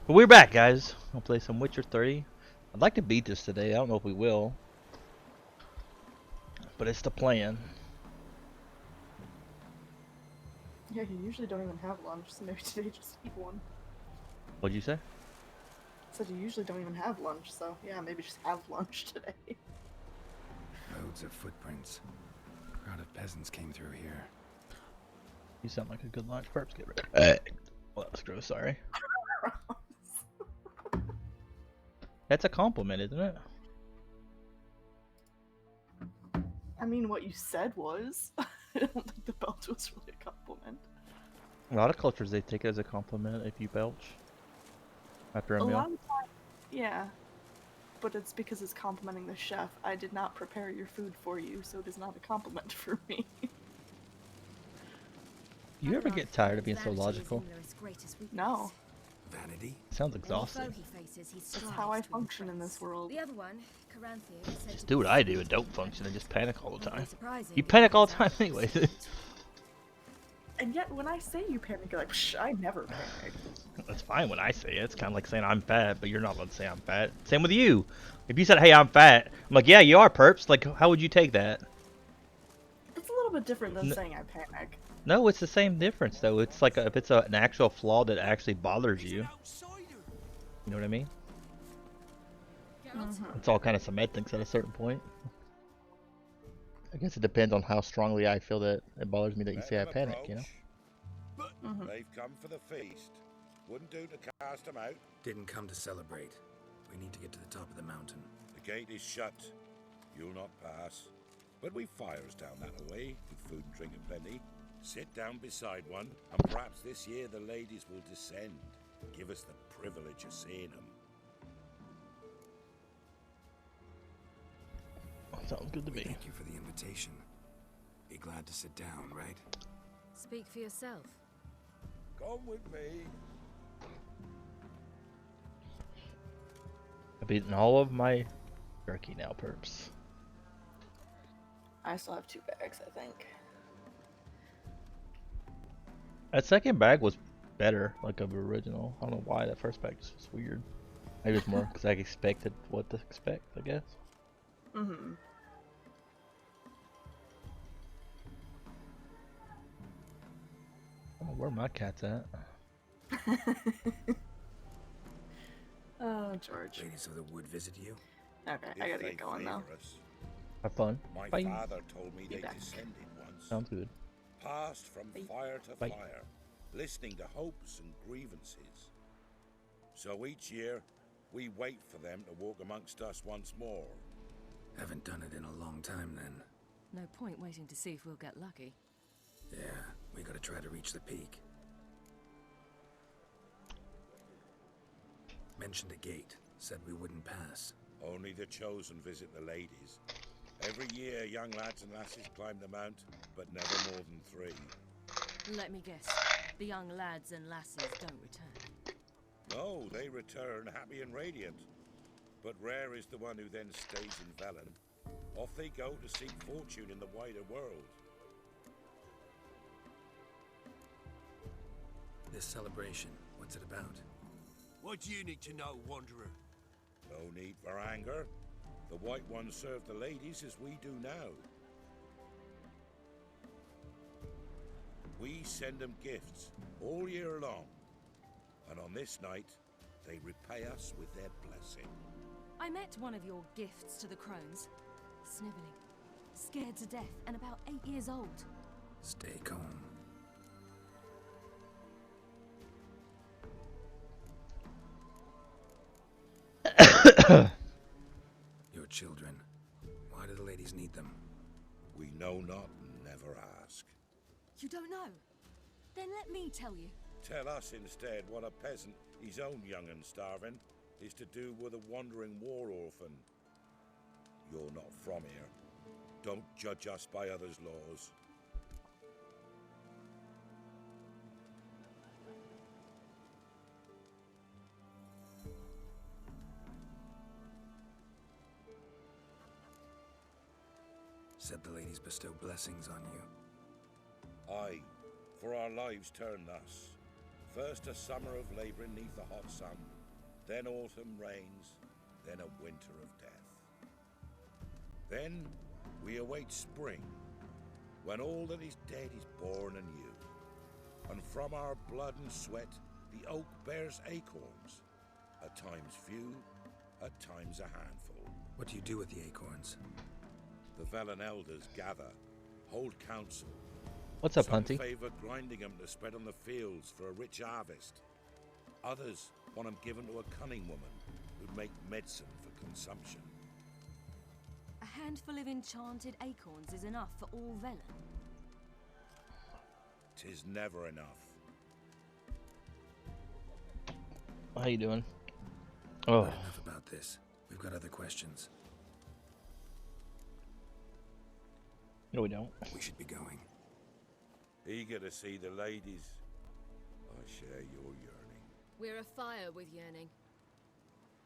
But we're back, guys. I'll play some Witcher 3. I'd like to beat this today. I don't know if we will, but it's the plan. Yeah, you usually don't even have lunch, so maybe today just eat one. What'd you say? I said you usually don't even have lunch, so yeah, maybe just have lunch today. Loads of footprints. A crowd of peasants came through here. You sound like a good lunch. Perps, get ready. Well, that was gross. Sorry. That's a compliment, isn't it? I mean, what you said was. I don't think the belt was really a compliment. A lot of cultures, they take it as a compliment if you belch after a A meal. lot of times, yeah. But it's because it's complimenting the chef. I did not prepare your food for you, so it is not a compliment for me. You ever get tired of being so logical? No. Vanity? Sounds exhausting. That's how I function in this world. The other one, Just do what I do and don't function and just panic all the time. You panic all the time anyway. And yet, when I say you panic, you're like, psh, I never panic. That's fine when I say it. It's kind of like saying I'm fat, but you're not allowed to say I'm fat. Same with you. If you said, hey, I'm fat, I'm like, yeah, you are, perps. Like, how would you take that? It's a little bit different than saying I panic. No, it's the same difference, though. It's like if it's an actual flaw that actually bothers you. You know what I mean? Mm-hmm. It's all kind of semantics at a certain point. I guess it depends on how strongly I feel that it bothers me that you say I panic, you know? Mm-hmm. They've come for the feast. Wouldn't do to cast them out. Didn't come to celebrate. We need to get to the top of the mountain. The gate is shut. You'll not pass. But we've fires down that way, with food and drink aplenty. Sit down beside one, and perhaps this year the ladies will descend. Give us the privilege of seeing them. Sounds good to me. Thank you for the invitation. Be glad to sit down, right? Speak for yourself. Come with me. I've eaten all of my turkey now, perps. I still have 2 bags, I think. That second bag was better, like of original. I don't know why that first bag was just weird. Maybe it's more because I expected what to expect, I guess. Mm-hmm. I don't know where my cat's at. Oh, George. Ladies of the wood visit you? Okay, If I gotta they get going though. favour us. Have fun. My Bye. father told me Be they back. descended once. Sounds good. Passed from Bye. fire to Bye. fire, listening to hopes and grievances. So each year, we wait for them to walk amongst us once more. Haven't done it in a long time then. No point waiting to see if we'll get lucky. Yeah, we gotta try to reach the peak. Mentioned a gate. Said we wouldn't pass. Only the chosen visit the ladies. Every year, young lads and lasses climb the mount, but never more than 3. Let me guess. The young lads and lasses don't return. No, they return happy and radiant. But rare is the one who then stays in Velen. Off they go to seek fortune in the wider world. This celebration, what's it about? What do you need to know, Wanderer? No need for anger. The White Ones serve the ladies as we do now. We send them gifts all year long. And on this night, they repay us with their blessing. I met one of your gifts to the crones. Sniveling. Scared to death and about 8 years old. Stay calm. Your children. Why do the ladies need them? We know not and never ask. You don't know? Then let me tell you. Tell us instead what a peasant, his own young and starving, is to do with a wandering war orphan. You're not from here. Don't judge us by others' laws. Said the ladies bestow blessings on you. Aye, for our lives turn thus. First a summer of labouring neath the hot sun, then autumn rains, then a winter of death. Then we await spring, when all that is dead is born anew. And from our blood and sweat the oak bears acorns, at times few, at times a handful. What do you do with the acorns? The Velen elders gather, hold council. What's up, Some Hunty? favour grinding them to spread on the fields for a rich harvest. Others want them given to a cunning woman who'd make medicine for consumption. A handful of enchanted acorns is enough for all Velen. 'Tis never enough. How you doing? But Oh, enough about this. We've got other questions. no, we don't. We should be going. Eager to see the ladies. I share your yearning. We're afire with yearning.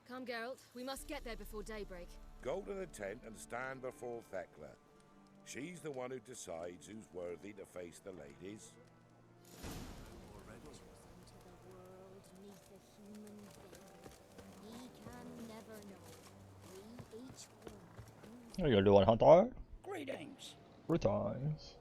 Come, Geralt. We must get there before daybreak. Go to the tent and stand before Thekla. She's the one who decides who's worthy to face the ladies. What are you doing, Hunter? Greetings. Greetings.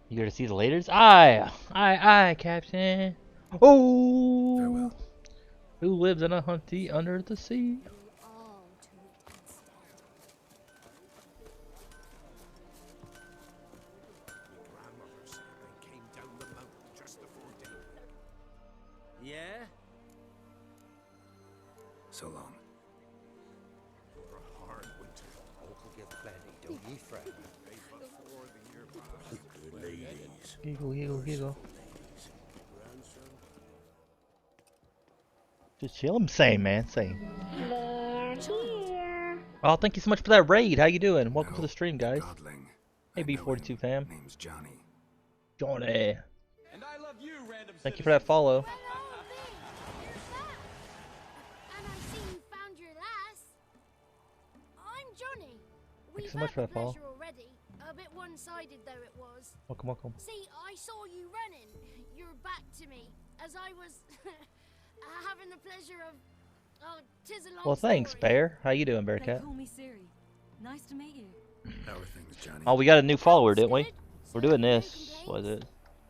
You here to see the ladies? Aye, Captain. Oh, Farewell. who lives in a hunty under the sea? All to it instead. Grandmother said they came down the mountain just before daybreak. Yeah? So long. For a hard winter. Uncle give plenty, don't ye fret. Day before the year passed. The ladies. Giggle, giggle, giggle. Grandson. Just chill. I'm same, man. Same. Oh, thank you so much for that raid. How you doing? Welcome to the stream, guys. Godling. Hey, I know B42 him. fam. Name's Johnny. Johnny. And I love you, random Thank you for that follow. And I see you found your lass. I'm Johnny. Thank you We've so much had for the that follow. pleasure already. A bit one-sided though it was. Welcome, welcome. See, I saw you running. Your back to me as I was having the pleasure of. Oh, 'tis a long Well, thanks, story. Bear. How you doing, They Bearcat? call me Siri. Nice to meet you. How are things, Johnny? Oh, we got a new follower, didn't we? Good. We're doing No this. complaints. Was it?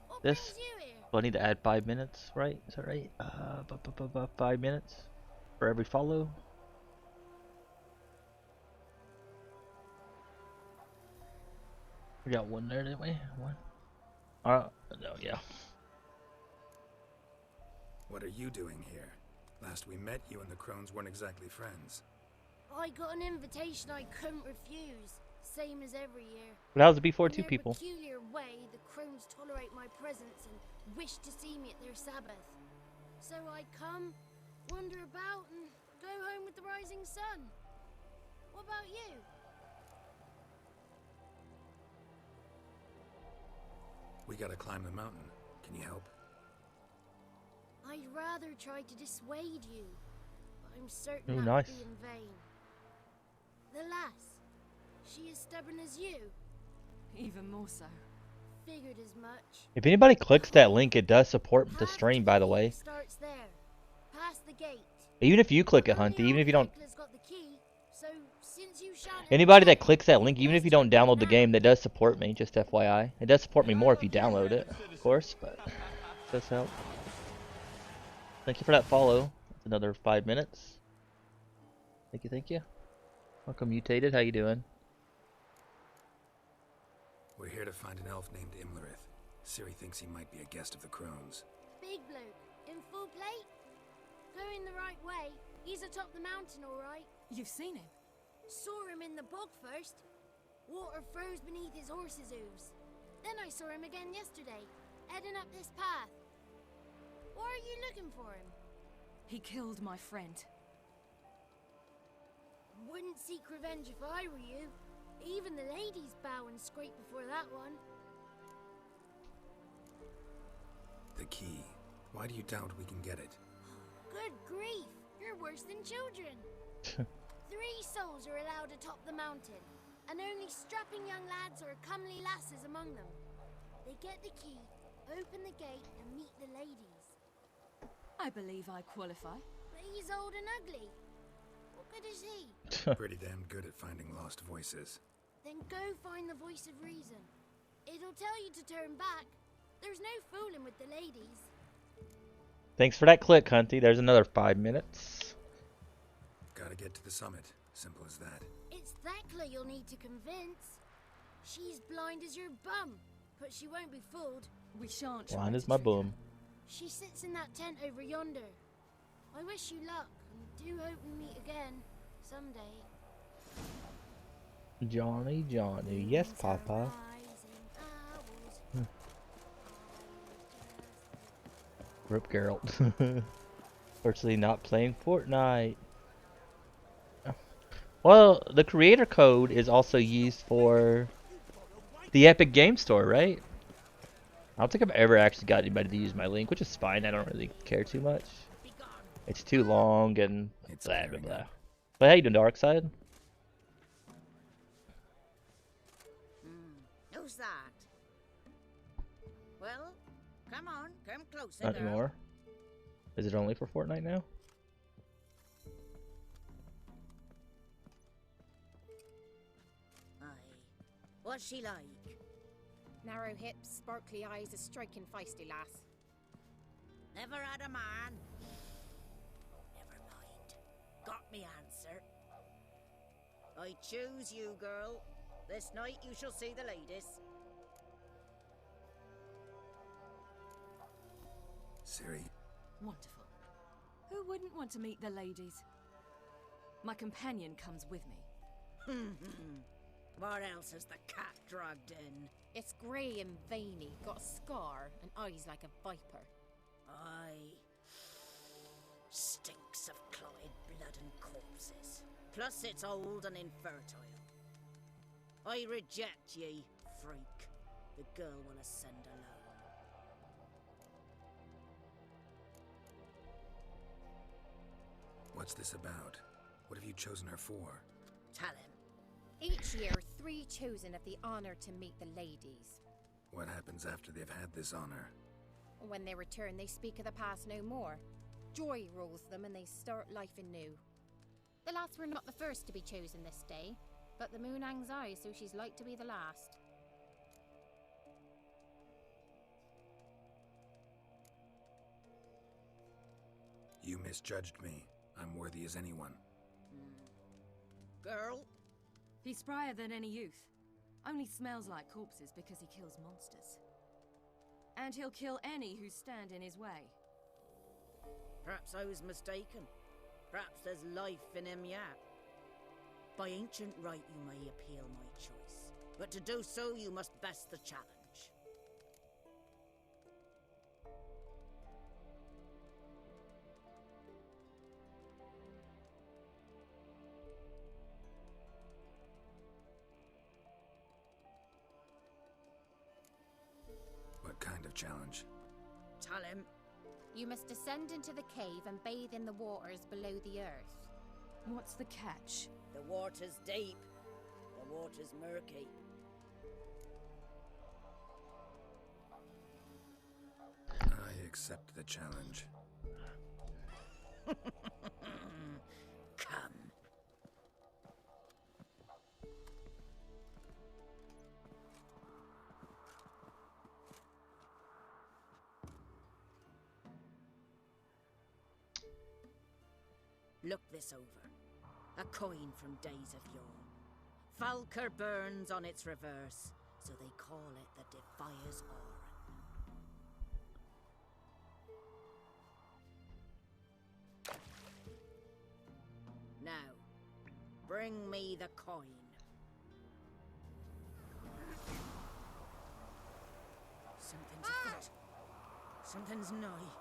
What this? brings you here? Do I need to add 5 minutes, right? Is that right? 5 minutes for every follow. We got one there, didn't we? One. No, yeah. What are you doing here? Last we met, you and the Crones weren't exactly friends. I got an invitation I couldn't refuse, same as every year. But how's the In B42 their people? peculiar way, the crones tolerate my presence and wish to see me at their Sabbath. So I come, wander about, and go home with the rising sun. What about you? We gotta climb the mountain. Can you help? I'd rather try to dissuade you, but I'm certain Ooh, that nice. would be in vain. The lass, she is stubborn as you. Even more so. Figured as much. If anybody clicks that link, it does support the Past stream, by the gate way. Starts there, past the gate. Even if you click it, Only Hunty, even if you don't. Thekla's got the key, so since you shan't Anybody that admit clicks that link, even if you don't download the now, game, that does support me, just FYI. It does support me more if you download it, of course, but it does help. Thank you for that follow. That's another 5 minutes. Thank you, thank you. Welcome, Mutated. How you doing? We're here to find an elf named Imlerith. Ciri thinks he might be a guest of the Crones. Big bloke, in full plate? Going the right way. He's atop the mountain, all right. You've seen him? Saw him in the bog first. Water froze beneath his horse's hooves. Then I saw him again yesterday, heading up this path. Why are you looking for him? He killed my friend. Wouldn't seek revenge if I were you. Even the ladies bow and scrape before that one. The key. Why do you doubt we can get it? Good grief! You're worse than children. 3 souls are allowed atop the mountain, and only strapping young lads or comely lasses among them. They get the key, open the gate, and meet the ladies. I believe I qualify. But he's old and ugly. What good is he? Pretty damn good at finding lost voices. Then go find the voice of reason. It'll tell you to turn back. There's no fooling with the ladies. Thanks for that click, Hunty. There's another 5 minutes. Gotta get to the summit. Simple as that. It's Thekla you'll need to convince. She's blind as your bum, but she won't be fooled. We shan't try Blind to as my trick her. bum. She sits in that tent over yonder. I wish you luck, and do hope we meet again someday. Johnny, Johnny. Yes, These are Papa. rising hours. Rip Geralt. Virtually not playing Fortnite. Well, the creator code is also used for the Epic Game Store, right? I don't think I've ever actually got anybody to use my link, which is fine. I don't really care too much. It's too long and It's blah, blah, clearing blah. up. But how you doing, Darkside? Who's that? Well, come on, come closer, Not girl. anymore. Is it only for Fortnite now? Aye. What's she like? Narrow hips, sparkly eyes, a striking feisty lass. Never had a man. Never mind. Got me answer. I choose you, girl. This night you shall see the ladies. Ciri, Wonderful. Who wouldn't want to meet the ladies? My companion comes with me. What else has the cat dragged in? It's grey and veiny, got a scar, and eyes like a viper. Aye. Stinks of clotted blood and corpses. Plus it's old and infertile. I reject ye, freak. The girl will ascend alone. what's this about? What have you chosen her for? Tell him. Each year, 3 chosen of the honour to meet the ladies. What happens after they've had this honor? When they return, they speak of the past no more. Joy rules them and they start life anew. The lads were not the first to be chosen this day, but the moon hangs high, so she's like to be the last. You misjudged me. I'm worthy as anyone. Girl? He's sprier than any youth. Only smells like corpses because he kills monsters. And he'll kill any who stand in his way. Perhaps I was mistaken. Perhaps there's life in him yet. By ancient right you may appeal my choice, but to do so you must best the challenge. What kind of challenge? Tell him. You must descend into the cave and bathe in the waters below the earth. What's the catch? The water's deep. The water's murky. I accept the challenge. Come. Look this over. A coin from days of yore. Falker burns on its reverse, so they call it the Defier's Oran. Now, bring me the coin. Something's afoot. Something's nigh.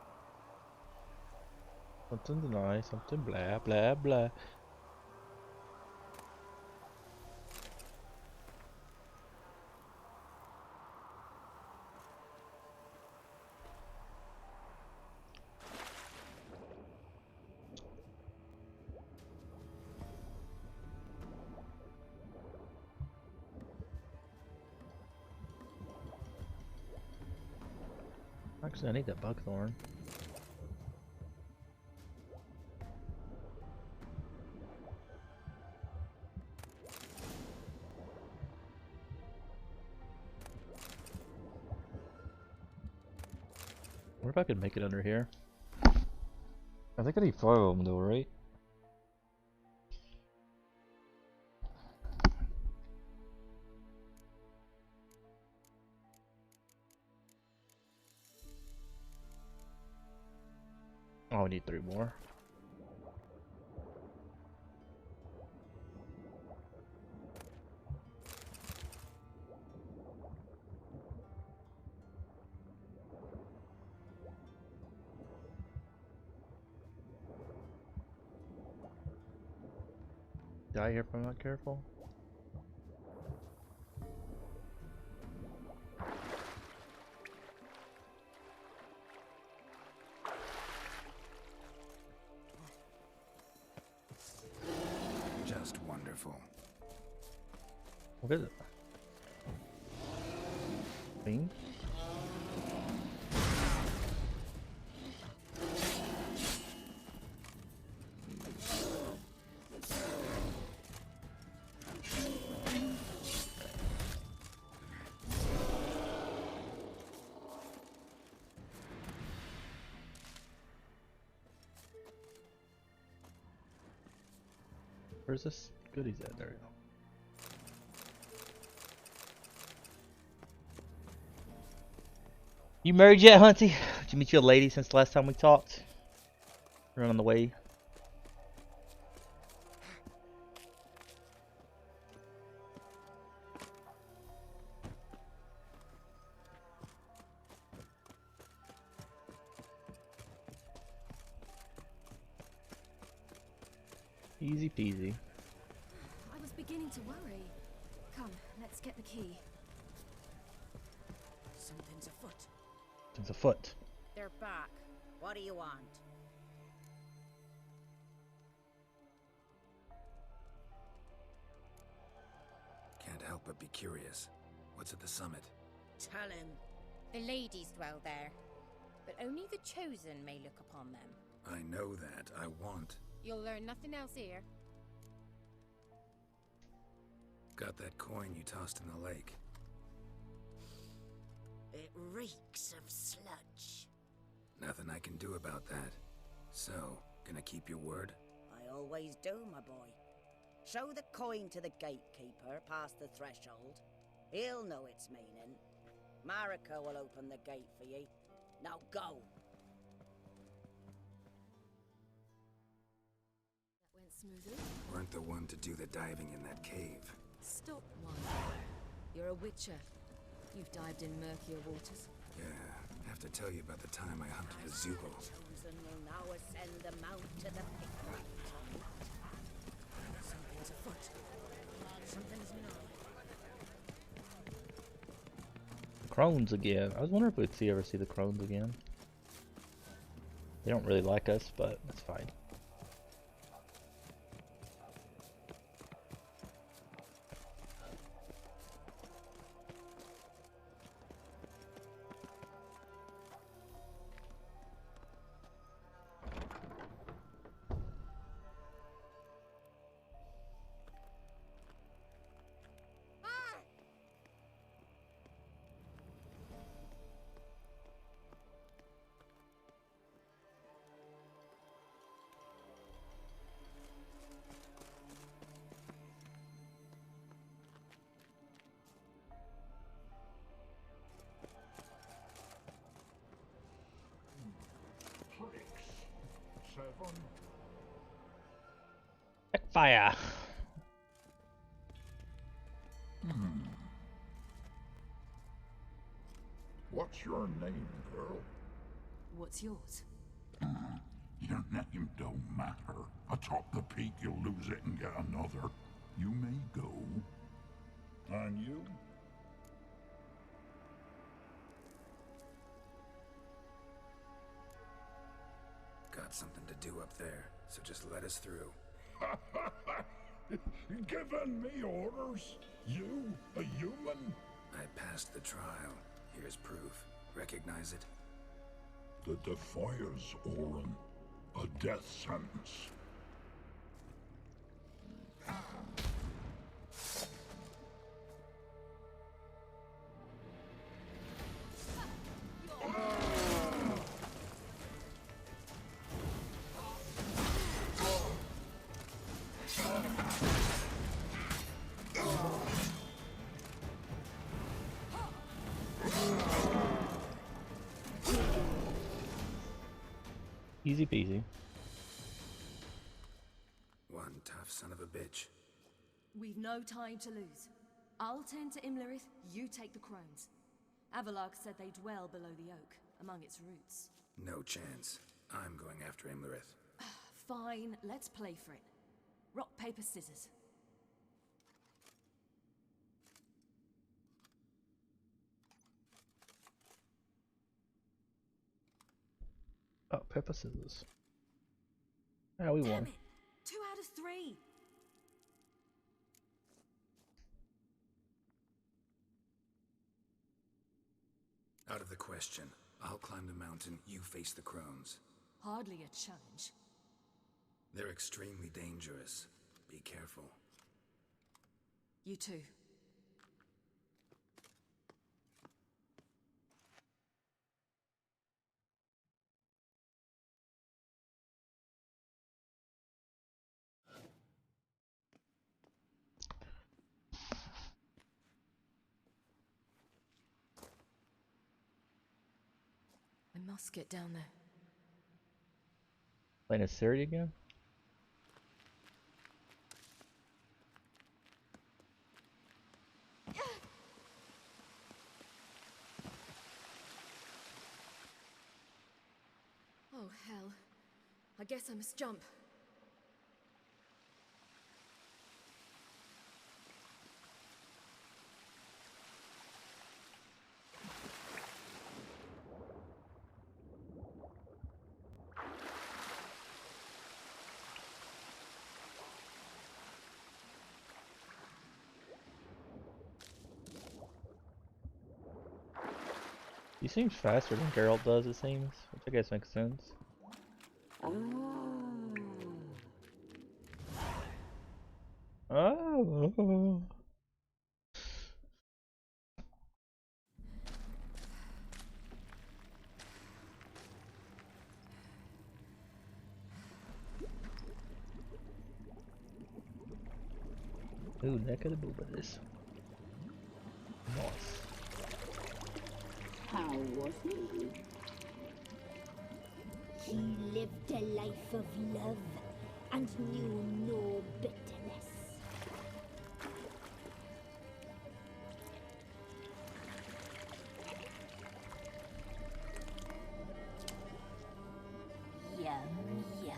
Something nice, something blah blah blah. I need that buckthorn. I wonder if I could make it under here. I think I need 5 of them though, right? Oh, we need 3 more. Die here if I'm not careful. Just wonderful. What is it? Bean? Where's this goodies at? There we go. You married yet, Hunty? Did you meet your lady since the last time we talked? We're on the way. Easy peasy. I was beginning to worry. Come, let's get the key. Something's afoot. It's a foot. They're back. What do you want? Can't help but be curious. What's at the summit? Tell him. The ladies dwell there, but only the chosen may look upon them. I know that. I want. You'll learn nothing else here. Got that coin you tossed in the lake. It reeks of sludge. Nothing I can do about that. So, gonna keep your word? I always do, my boy. Show the coin to the gatekeeper past the threshold. He'll know its meaning. Marika will open the gate for ye. Now go. That went smoothly. Weren't the one to do the diving in that cave. Stop, Wanda. You're a witcher. You've dived in murkier waters. Yeah, have to tell you about the time I hunted a Zubul. Chosen will now ascend the mount to the picnic. Something's afoot. Something's not. Crones again. I was wondering if we'd ever see the crones again. They don't really like us, but that's fine. Fire. What's your name, girl? What's yours? Your name don't matter. Atop the peak, you'll lose it and get another. You may go. And you? Got something to do up there, so just let us through. Giving me orders? You, a human? I passed the trial. Here's proof. Recognize it? that defies Orin. A death sentence. Easy peasy. One tough son of a bitch. We've no time to lose. I'll tend to Imlerith, you take the crones. Avalok said they dwell below the oak, among its roots. No chance. I'm going after Imlerith. Fine, let's play for it. Rock, paper, scissors. Oh, paper, scissors. Yeah, we Damn won. it! 2 out of 3! Out of the question. I'll climb the mountain, you face the crones. Hardly a challenge. They're extremely dangerous. Be careful. You too. I must get down there. Playing a Siri again? Oh, hell. I guess I must jump. He seems faster than Geralt does, it seems, which I guess makes sense. Oh. Ooh, neck of the boobas. Nice. How was he? He lived a life of love and knew no bitterness. Yum, yum.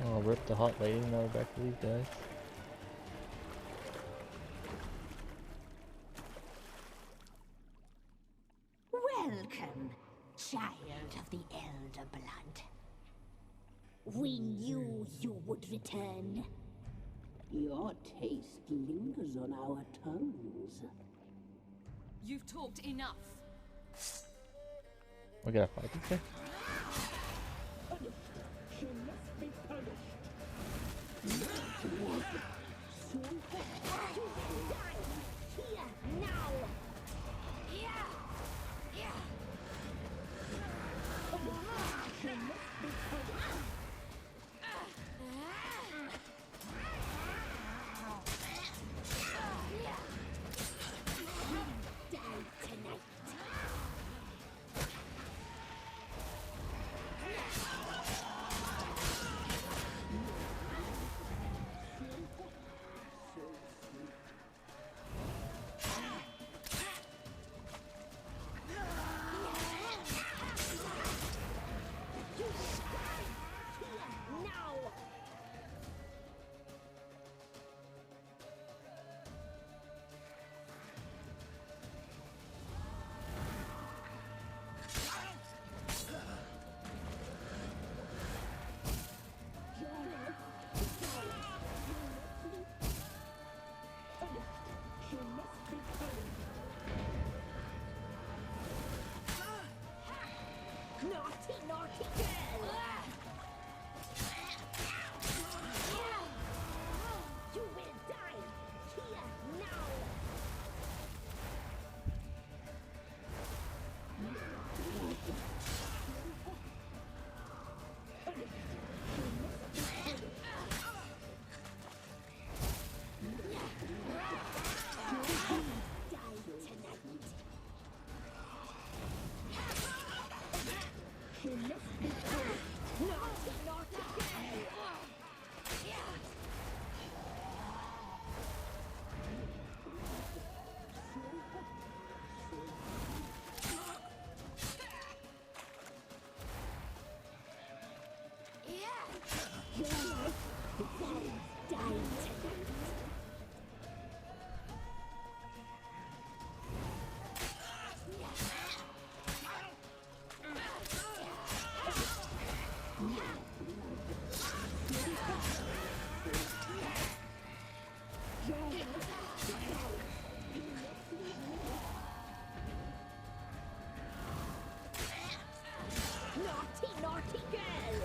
Oh, rip the hot lady, now we're back to these guys. Welcome, child of the Elder Blood. We knew you would return. Your taste lingers on our tongues. You've talked enough. We gotta fight this guy? She must be punished. Here, now! She must be punished. Die tonight. Naughty, naughty girl! You will die here now! Naughty, naughty girl!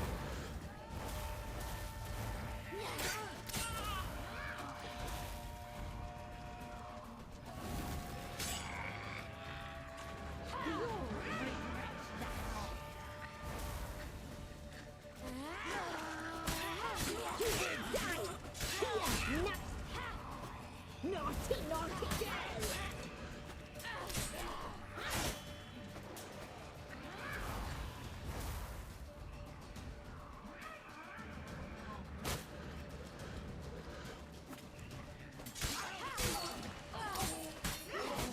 You will die here now! Naughty, naughty girl!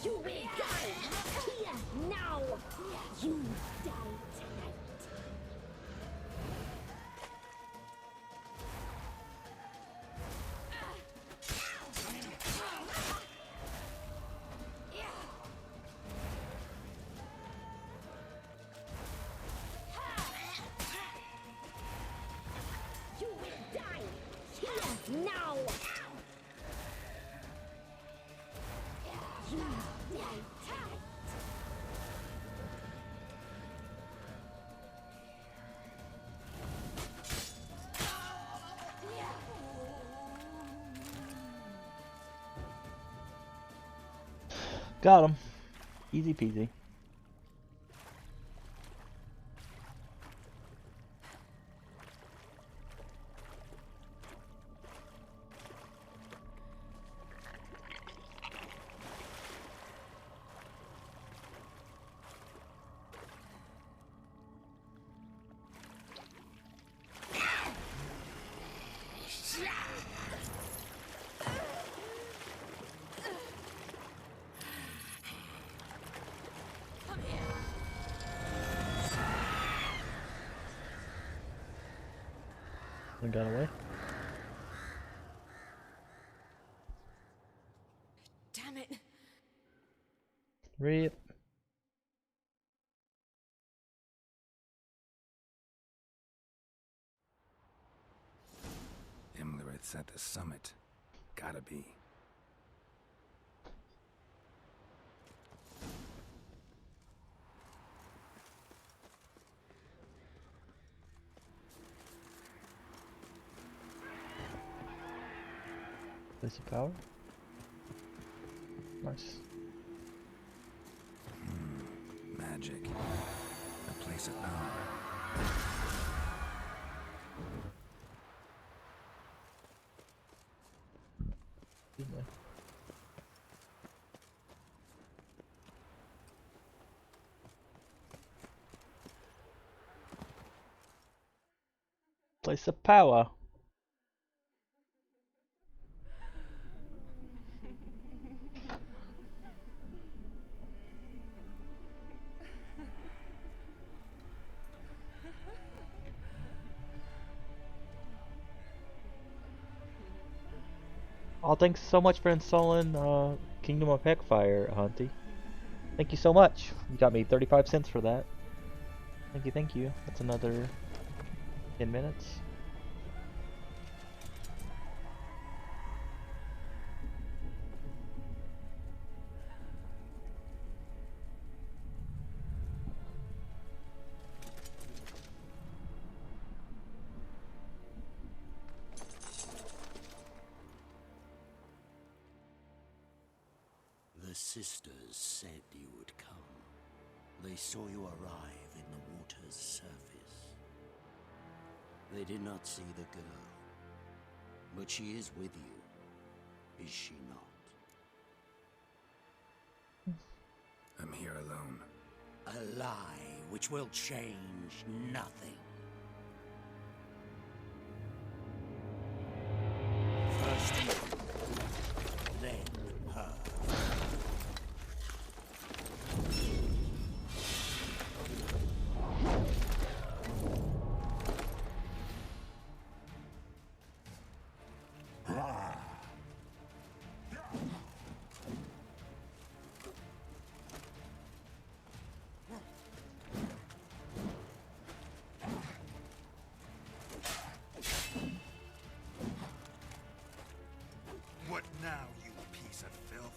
You will die here now! You die tonight! You will die here now! You die tonight! Got him. Easy peasy. And got away. Damn it. Rip. Imlerith's at the summit. Gotta be. Place of power. Nice. Magic. A place of power. Excuse me. Place of power. Oh, thanks so much for installing Kingdom of Heckfire, Hunty. Thank you so much. You got me 35 cents for that. Thank you, thank you. That's another 10 minutes. sisters said you would come. They saw you arrive in the water's surface. They did not see the girl. But she is with you, is she not? I'm here alone. A lie which will change nothing. First you, then her. What now, you piece of filth?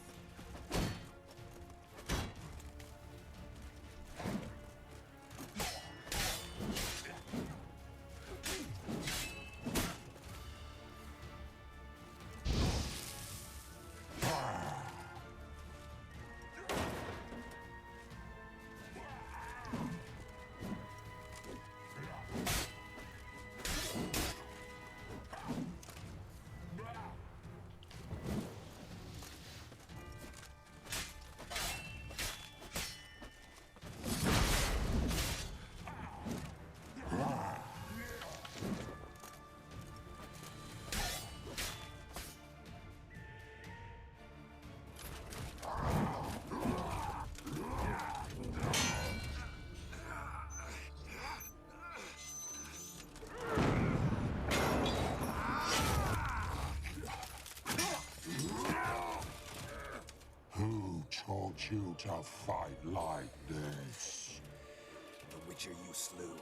Who told you to fight like this? The Witcher you slew.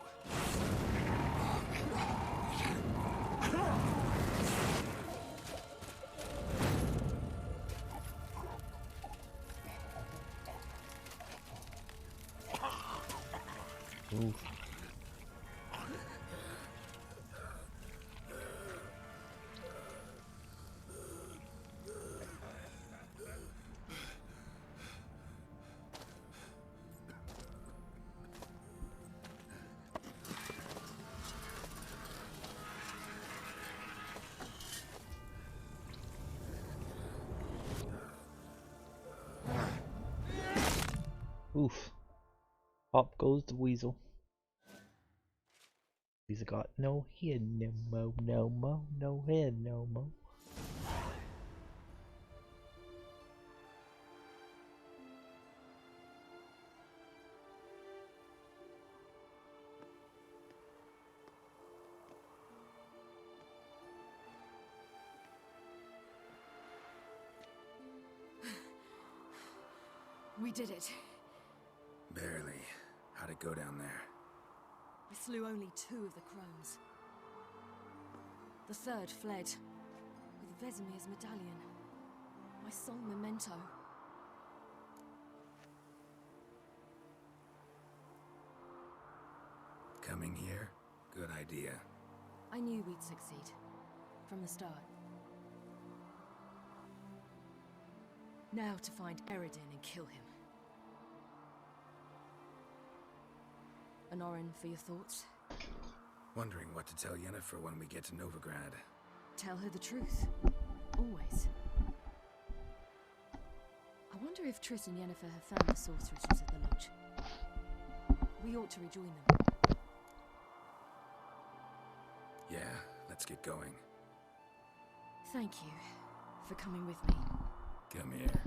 Oof. Oof. Up goes the weasel. He's got no head no mo, no head no mo. We did it. Barely. How'd it go down there? We slew only 2 of the crones. The third fled with Vesemir's medallion, my sole memento. Coming here? Good idea. I knew we'd succeed from the start. Now to find Eredin and kill him. Anorin, for your thoughts? Wondering what to tell Yennefer when we get to Novigrad. Tell her the truth. Always. I wonder if Triss and Yennefer have found the sorceresses at the lodge. We ought to rejoin them. Yeah, let's get going. Thank you for coming with me. Come here.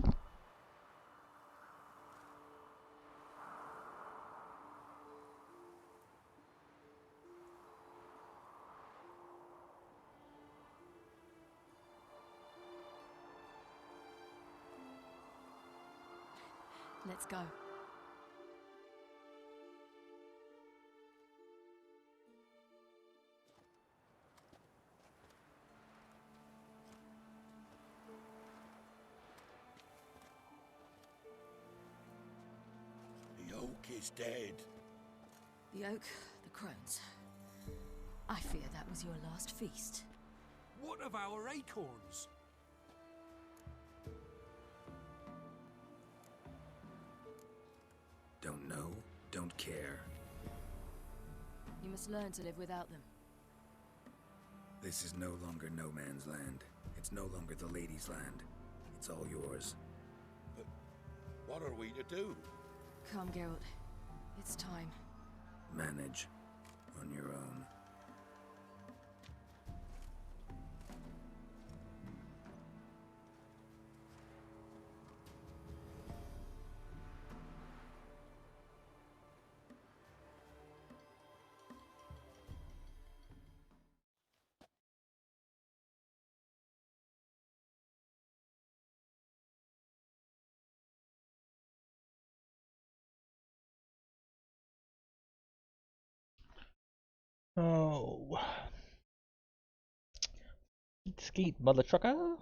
Let's go. The oak is dead. The oak, the crones. I fear that was your last feast. What of our acorns? care. You must learn to live without them. This is no longer no man's land. It's no longer the lady's land. It's all yours. But what are we to do? Come, Geralt. It's time. Manage on your own. Oh. Skeet, mother trucker.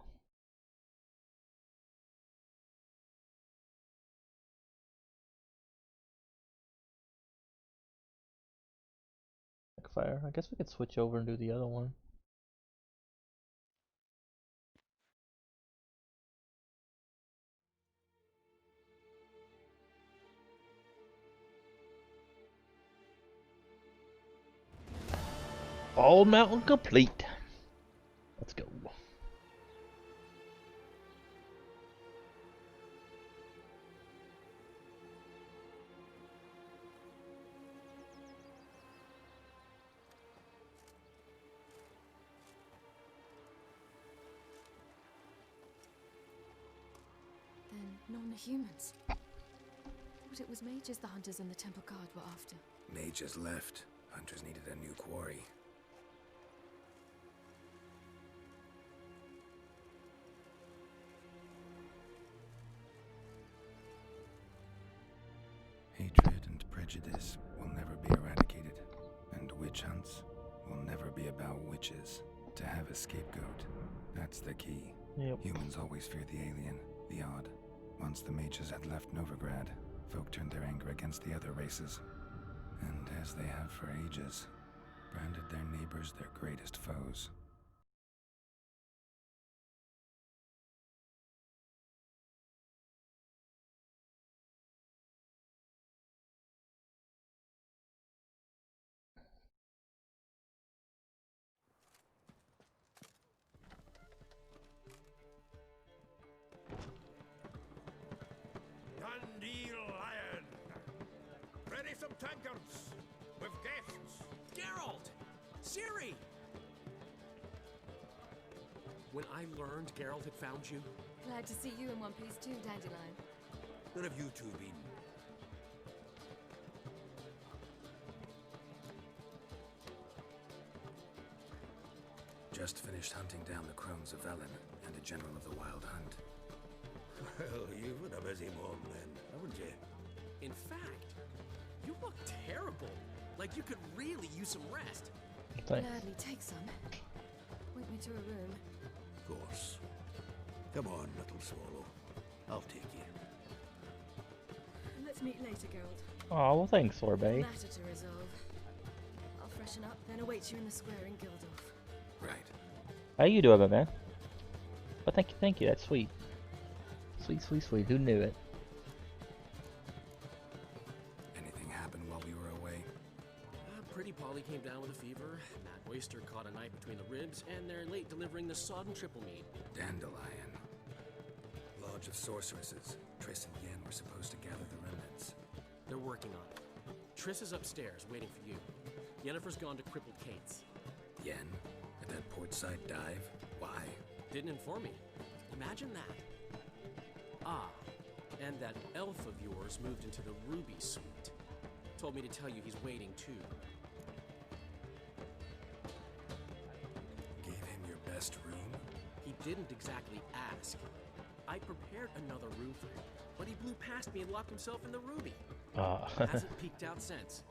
Fire. I guess we could switch over and do the other one. All mountain complete. Let's go. Then none are humans. But it was mages the hunters and the temple guard were after. Mages left. Hunters needed a new quarry. Hatred and prejudice will never be eradicated, and witch hunts will never be about witches. To have a scapegoat, that's the key. Yep. Humans always fear the alien, the odd. Once the mages had left Novigrad, folk turned their anger against the other races. And as they have for ages, branded their neighbors their greatest foes. Dundee Lion! Ready some tankards! With guests! Geralt! Ciri! When I learned Geralt had found you... Glad to see you in one piece too, Dandelion. Where have you two been? Just finished hunting down the crones of Velen and a general of the Wild Hunt. Well, you've been a busy one then, haven't you? In fact, you look terrible. Like you could really use some rest. Gladly take some. Point me to a room. Of course. Come on, little swallow. I'll take you. Let's meet later, Geralt. Oh, well, thanks, Sorbet. Matter to resolve. I'll freshen up, then await you in the square in Gildorf. Right. How you doing, my man? Oh, thank you. That's sweet. Sweet, sweet, sweet. Who knew it? Anything happened while we were away? Pretty Polly came down with a fever. Matt Oyster caught a knife between the ribs, and they're late delivering the sodden triple meat. Dandelion. Lodge of Sorceresses. Triss and Yen were supposed to gather the remnants. They're working on it. Triss is upstairs, waiting for you. Yennefer's gone to Crippled Kate's. Yen? At that portside dive? Why? Didn't inform me. Imagine that. Ah, and that elf of yours moved into the Ruby Suite. Told me to tell you he's waiting too. Gave him your best room? He didn't exactly ask. I prepared another room for him, but he blew past me and locked himself in the Ruby. Hasn't peeked out since.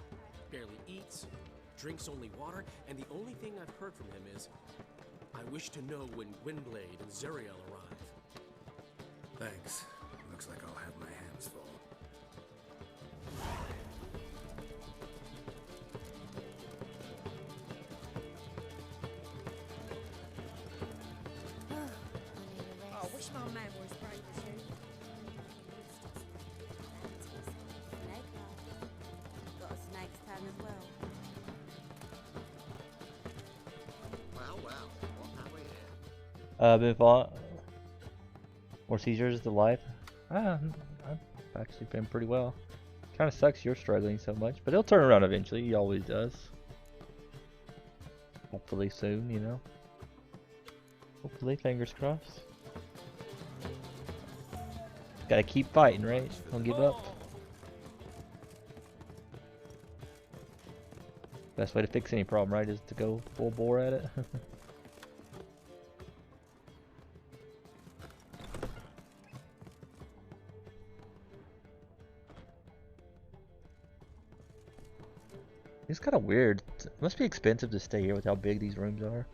Barely eats, drinks only water, and the only thing I've heard from him is, I wish to know when Gwynblade and Zuriel arrive. Thanks. Looks like I'll have my hands full. I wish my man was brave as you. Got Been fought. More seizures to life. I've actually been pretty well. Kind of sucks you're struggling so much, but it'll turn around eventually. He always does. Hopefully soon, you know. Hopefully, fingers crossed. Gotta keep fighting, right? Don't give up. Best way to fix any problem, right, is to go full bore at it. It's kind of weird. It must be expensive to stay here with how big these rooms are.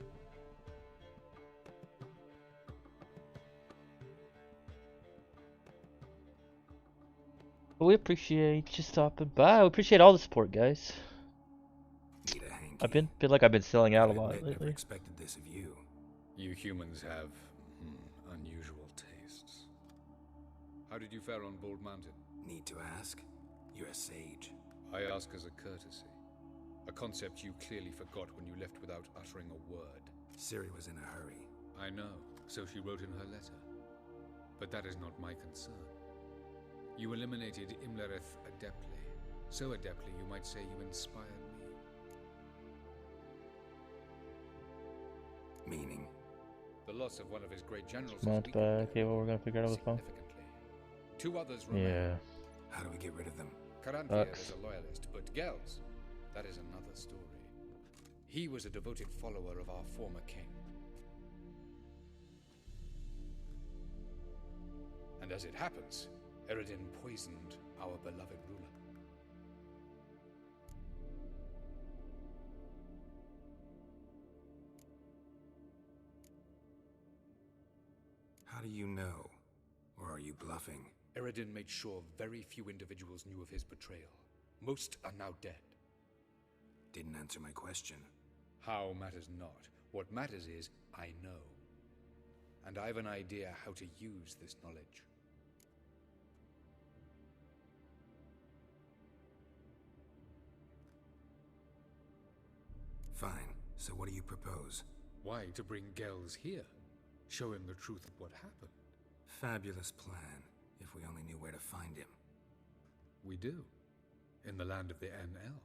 But we appreciate you stopping by. We appreciate all the support, guys. Feel like I've been selling out a lot lately. Never expected this of you. You humans have unusual tastes. How did you fare on Bald Mountain? Need to ask? You're a sage. I ask as a courtesy. A concept you clearly forgot when you left without uttering a word. Ciri was in a hurry. I know, so she wrote in her letter. But that is not my concern. You eliminated Imlerith adeptly. So adeptly you might say you inspired me. Meaning? The loss of one of his great generals. Month back. Okay, well, we're gonna figure out over the phone. Two others remain. Yeah. How do we get rid of them? Caranthir is a loyalist, but Gels, that is another story. He was a devoted follower of our former king. And as it happens, Eredin poisoned our beloved ruler. How do you know? Or are you bluffing? Eredin made sure very few individuals knew of his betrayal. Most are now dead. Didn't answer my question. How matters not. What matters is, I know. And I've an idea how to use this knowledge. Fine. So what do you propose? Why, to bring Gels here. Show him the truth of what happened. Fabulous plan, if we only knew where to find him. We do. In the land of the NL.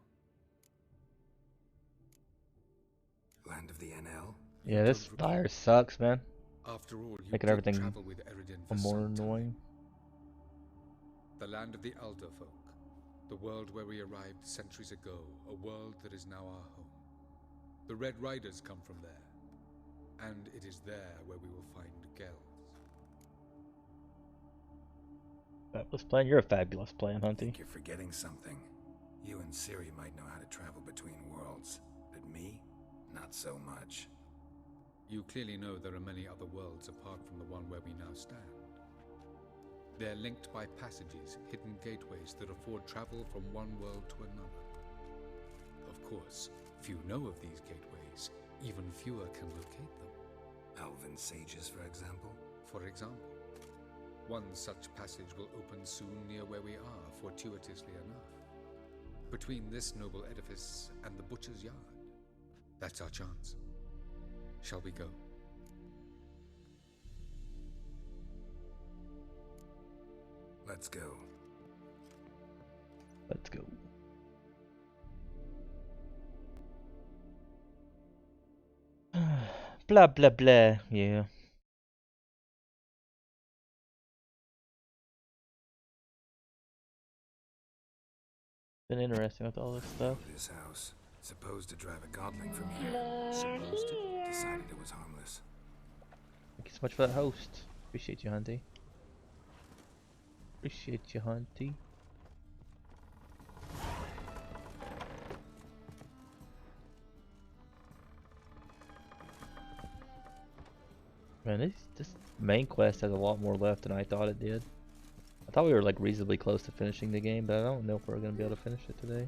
Land of the NL? Yeah, this fire sucks, man. After all, you making did everything travel with Eredin for more some time. annoying. The land of the Elder folk. The world where we arrived centuries ago. A world that is now our home. The Red Riders come from there. And it is there where we will find Gels. Fabulous plan. You're a fabulous plan, Hunty. I think you're forgetting something. You and Ciri might know how to travel between worlds, but me, not so much. You clearly know there are many other worlds apart from the one where we now stand. They're linked by passages, hidden gateways that afford travel from one world to another. Of course, few know of these gateways. Even fewer can locate them. Elven sages, for example? For example. One such passage will open soon near where we are, fortuitously enough. Between this noble edifice and the butcher's yard. That's our chance. Shall we go? Let's go. Let's go. Blah blah blah. Yeah. Been interesting with all this stuff. This house. Supposed to drive a godling from here. Supposed to. Decided it was harmless. Thank you so much for that host. Appreciate you, Hunty. Appreciate you, Hunty. Man, this main quest has a lot more left than I thought it did. I thought we were like reasonably close to finishing the game, but I don't know if we're gonna be able to finish it today.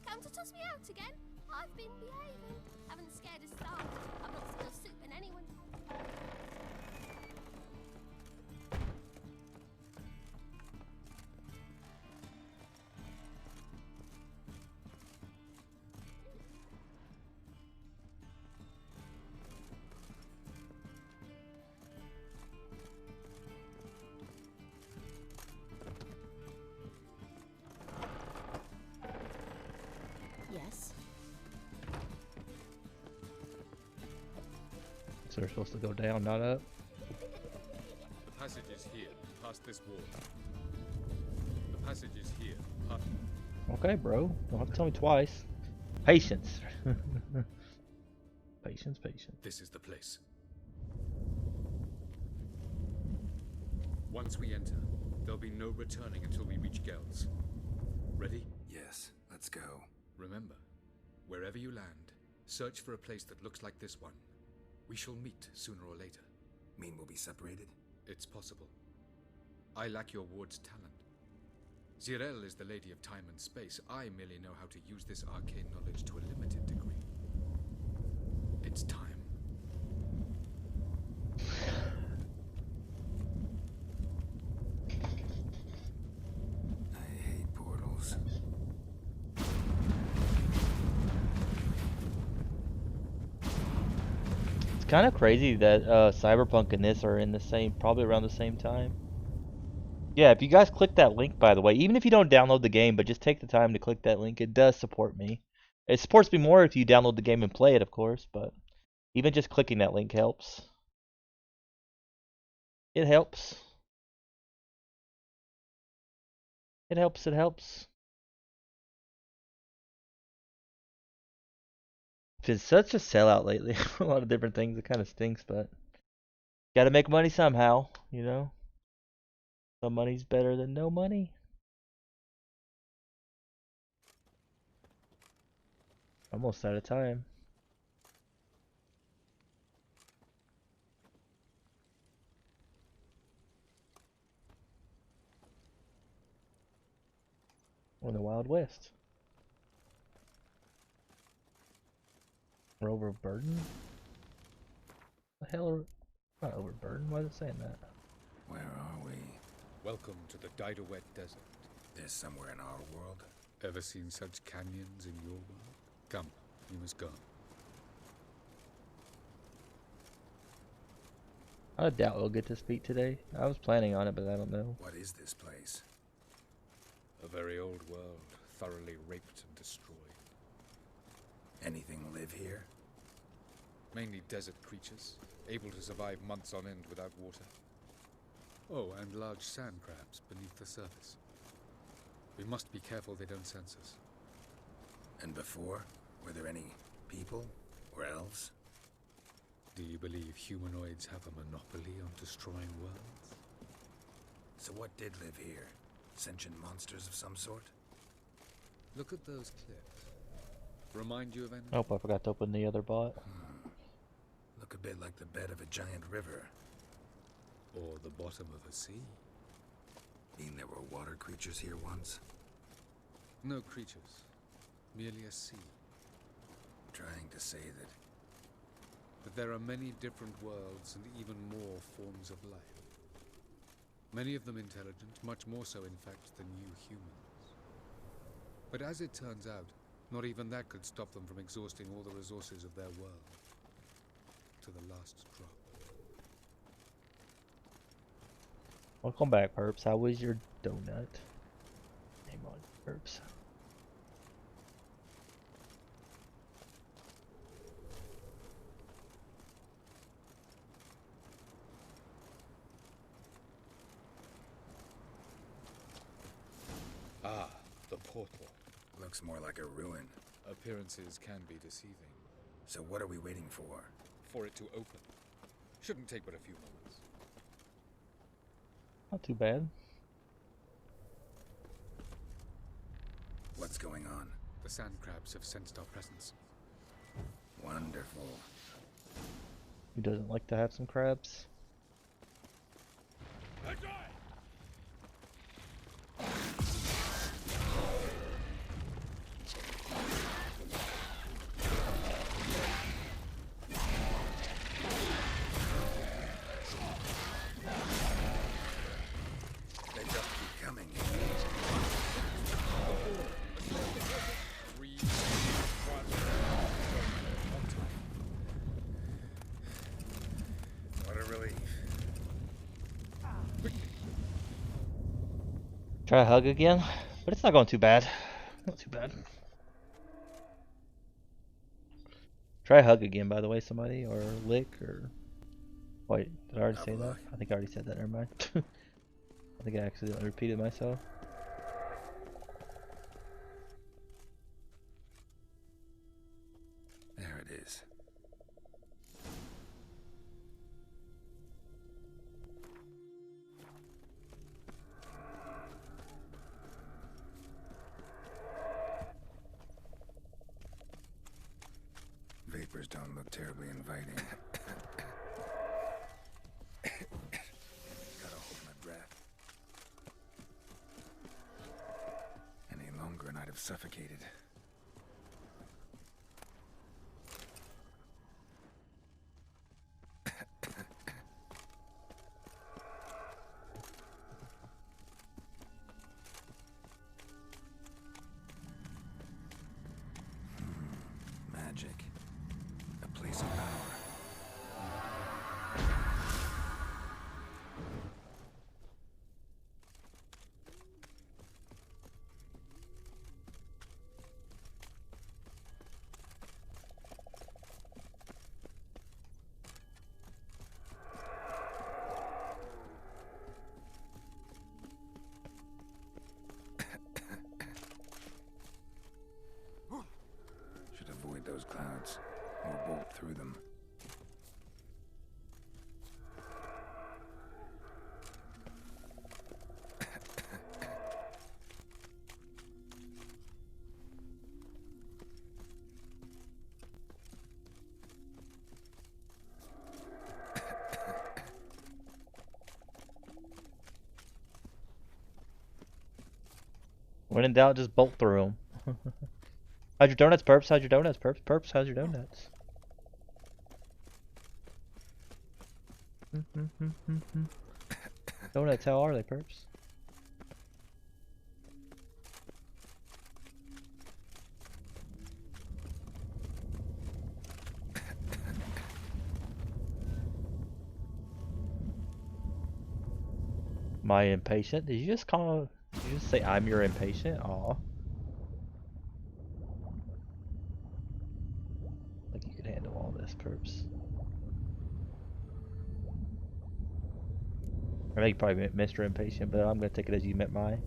Come to toss me out again? I've been behaving. Haven't scared a soul. I'm not spilled soup in anyone. So they're supposed to go down, not up. The passage is here, past this wall. The passage is here, past... Okay, bro. Don't have to tell me twice. Patience. Patience, patience. This is the place. Once we enter, there'll be no returning until we reach Gel's. Ready? Yes, let's go. Remember, wherever you land, search for a place that looks like this one. We shall meet sooner or later. Mean we'll be separated? It's possible. I lack your ward's talent. Zirel is the lady of time and space. I merely know how to use this arcane knowledge to a limited degree. It's time. I hate portals. It's kind of crazy that Cyberpunk and this are in the same, probably around the same time. Yeah, if you guys click that link, by the way, even if you don't download the game, but just take the time to click that link, it does support me. It supports me more if you download the game and play it, of course, but even just clicking that link helps. It helps. It helps, it helps. It's been such a sellout lately. A lot of different things. It kind of stinks, but gotta make money somehow, you know? Some money's better than no money. Almost out of time. We're in the Wild West. We're overburdened? The hell are... Not overburdened, why is it saying that? Where are we? Welcome to the Didowet Desert. This somewhere in our world? Ever seen such canyons in your world? Come, you must go. I doubt we'll get to speak today. I was planning on it, but I don't know. What is this place? A very old world, thoroughly raped and destroyed. Anything live here? Mainly desert creatures, able to survive months on end without water. Oh, and large sand crabs beneath the surface. We must be careful they don't sense us. And before? Were there any people? Or elves? Do you believe humanoids have a monopoly on destroying worlds? So what did live here? Sentient monsters of some sort? Look at those cliffs. Remind you of anything? Oh, I forgot to open the other bot. Look a bit like the bed of a giant river. Or the bottom of a sea. Mean there were water creatures here once? No creatures. Merely a sea. Trying to say that... But there are many different worlds and even more forms of life. Many of them intelligent, much more so in fact than you humans. But as it turns out, not even that could stop them from exhausting all the resources of their world. To the last drop. Welcome back, Perps. How was your donut? Name on Perps. Ah, the portal. Looks more like a ruin. Appearances can be deceiving. So what are we waiting for? For it to open. Shouldn't take but a few moments. Not too bad. What's going on? The sand crabs have sensed our presence. Wonderful. Who doesn't like to have some crabs? They just keep coming. What a relief. Try a hug again, but it's not going too bad. Not too bad. Try a hug again, by the way, somebody, or lick, or Wait, did I already say that? I think I already said that, never mind. I think I accidentally repeated myself. There it is. Vapors don't look terribly inviting. Gotta hold my breath. Any longer and I'd have suffocated. Magic. A place of power. Should avoid those clouds, or bolt through them. When in doubt, just bolt through them. How's your donuts, Perps? How's your donuts, Perps? Perps, how's your donuts? Donuts, how are they, Perps? Am I impatient? Did you just call? Did you just say I'm your impatient? Aw. Like you could handle all this, Perps. I think you probably meant Mr. Impatient, but I'm gonna take it as you meant my.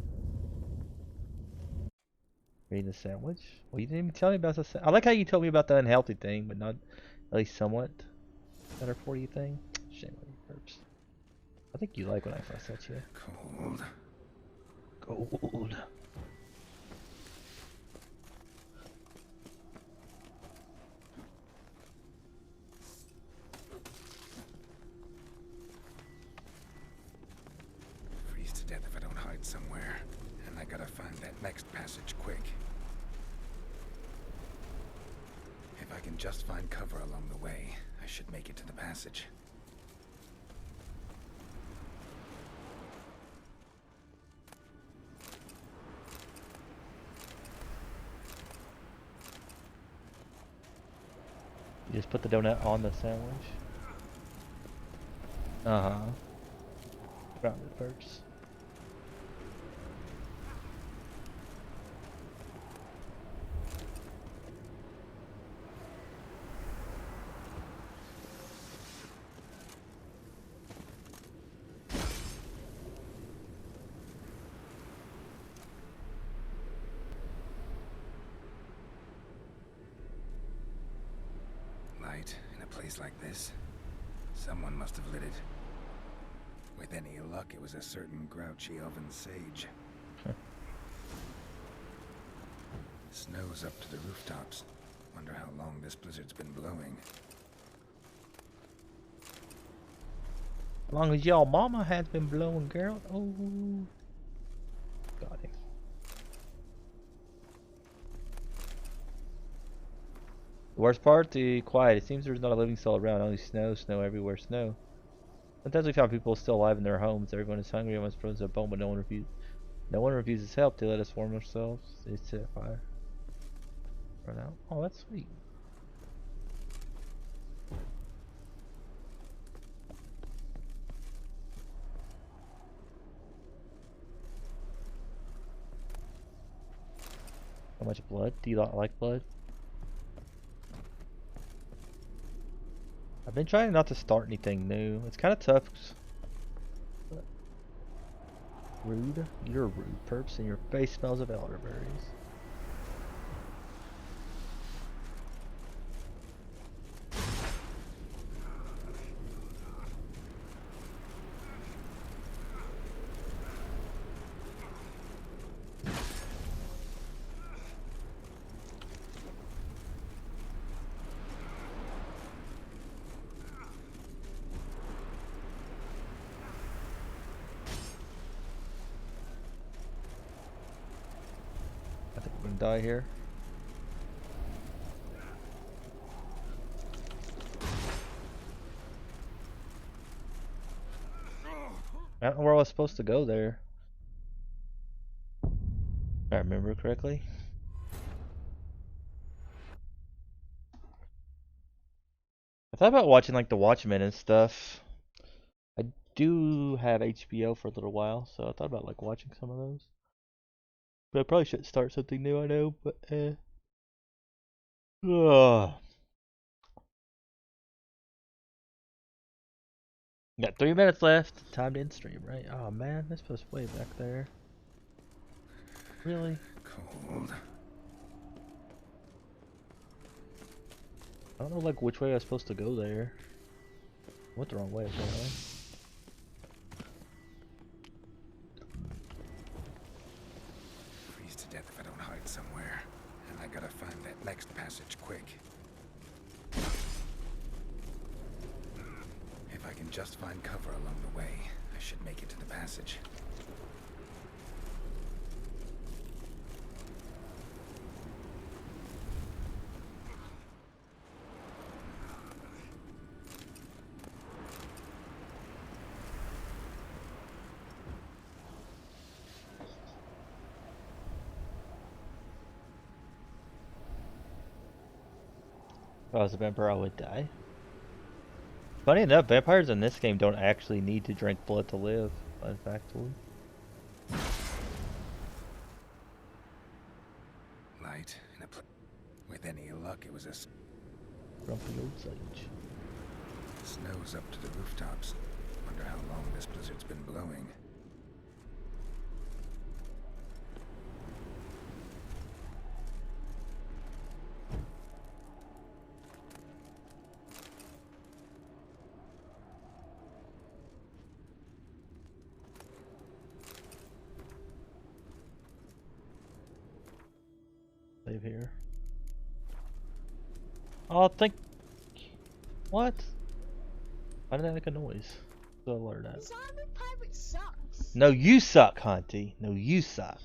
Eating the sandwich? Well, you didn't even tell me about the I like how you told me about the unhealthy thing, but not at least somewhat better for you thing. Shame on you, Perps. I think you like when I fuss at you. Cold. Cold. Freeze to death if I don't hide somewhere. And I gotta find that next passage quick. If I can just find cover along the way, I should make it to the passage. You just put the donut on the sandwich. Uh-huh. Grounded Perps. Light in a place like this. Someone must have lit it. With any luck, it was a certain grouchy elven sage. Snow's up to the rooftops. Wonder how long this blizzard's been blowing. As long as y'all mama has been blowing, girl. Oh. Got him. The worst part, the quiet. It seems there's not a living soul around. Only snow, snow everywhere, snow. Sometimes we found people still alive in their homes. Everyone is hungry. Everyone's frozen to a bone, but no one refuses help. They let us warm ourselves. They set fire. Run out. Oh, that's sweet. How much blood? Do you not like blood? I've been trying not to start anything new. It's kind of tough. Rude. You're rude, Perps, and your face smells of elderberries. Die here. I don't know where I was supposed to go there. If I remember correctly. I thought about watching like The Watchmen and stuff. I do have HBO for a little while, so I thought about like watching some of those. But I probably should start something new, I know, but Got 3 minutes left. Time to end stream, right? Oh man, this was way back there. Really? Cold. I don't know like which way I was supposed to go there. I went the wrong way apparently. Freeze to death if I don't hide somewhere. And I gotta find that next passage quick. If I can just find cover along the way, I should make it to the passage. If I was a vampire, I would die. Funny enough, vampires in this game don't actually need to drink blood to live, factually. Light in a with any luck, it was a grumpy old sage. Snow's up to the rooftops. Wonder how long this blizzard's been blowing. Save here. Oh, what? Why did that make a noise? So I learned that. Zombie pirate sucks. No, you suck, Hunty. No, you suck.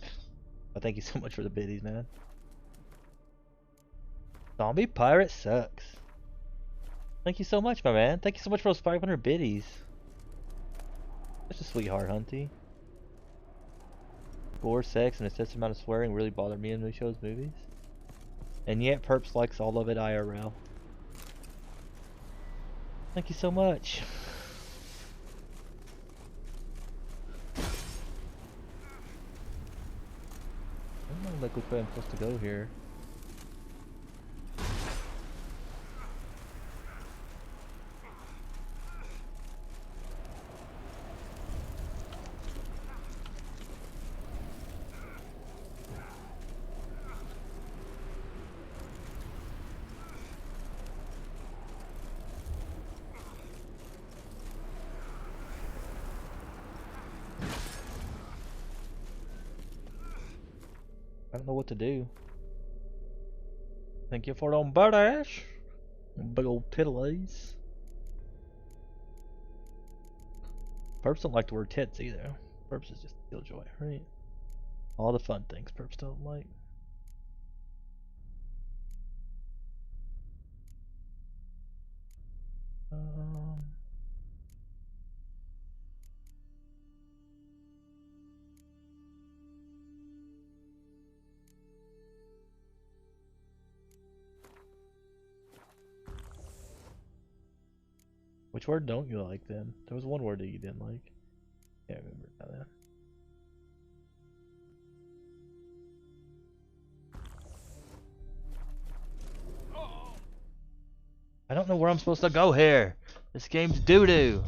Oh, thank you so much for the biddies, man. Zombie pirate sucks. Thank you so much, my man. Thank you so much for those 500 biddies. Such a sweetheart, Hunty. Gore, sex, and excessive amount of swearing really bother me in these shows, movies. And yet, Perps likes all of it IRL. Thank you so much. I don't know like which way I'm supposed to go here. I don't know what to do. Thank you for them badass. Big old titties. Perps don't like the word tits either. Perps is just killjoy, right? All the fun things Perps don't like. Which word don't you like then? There was one word that you didn't like. Can't remember now then. I don't know where I'm supposed to go here. This game's doo-doo.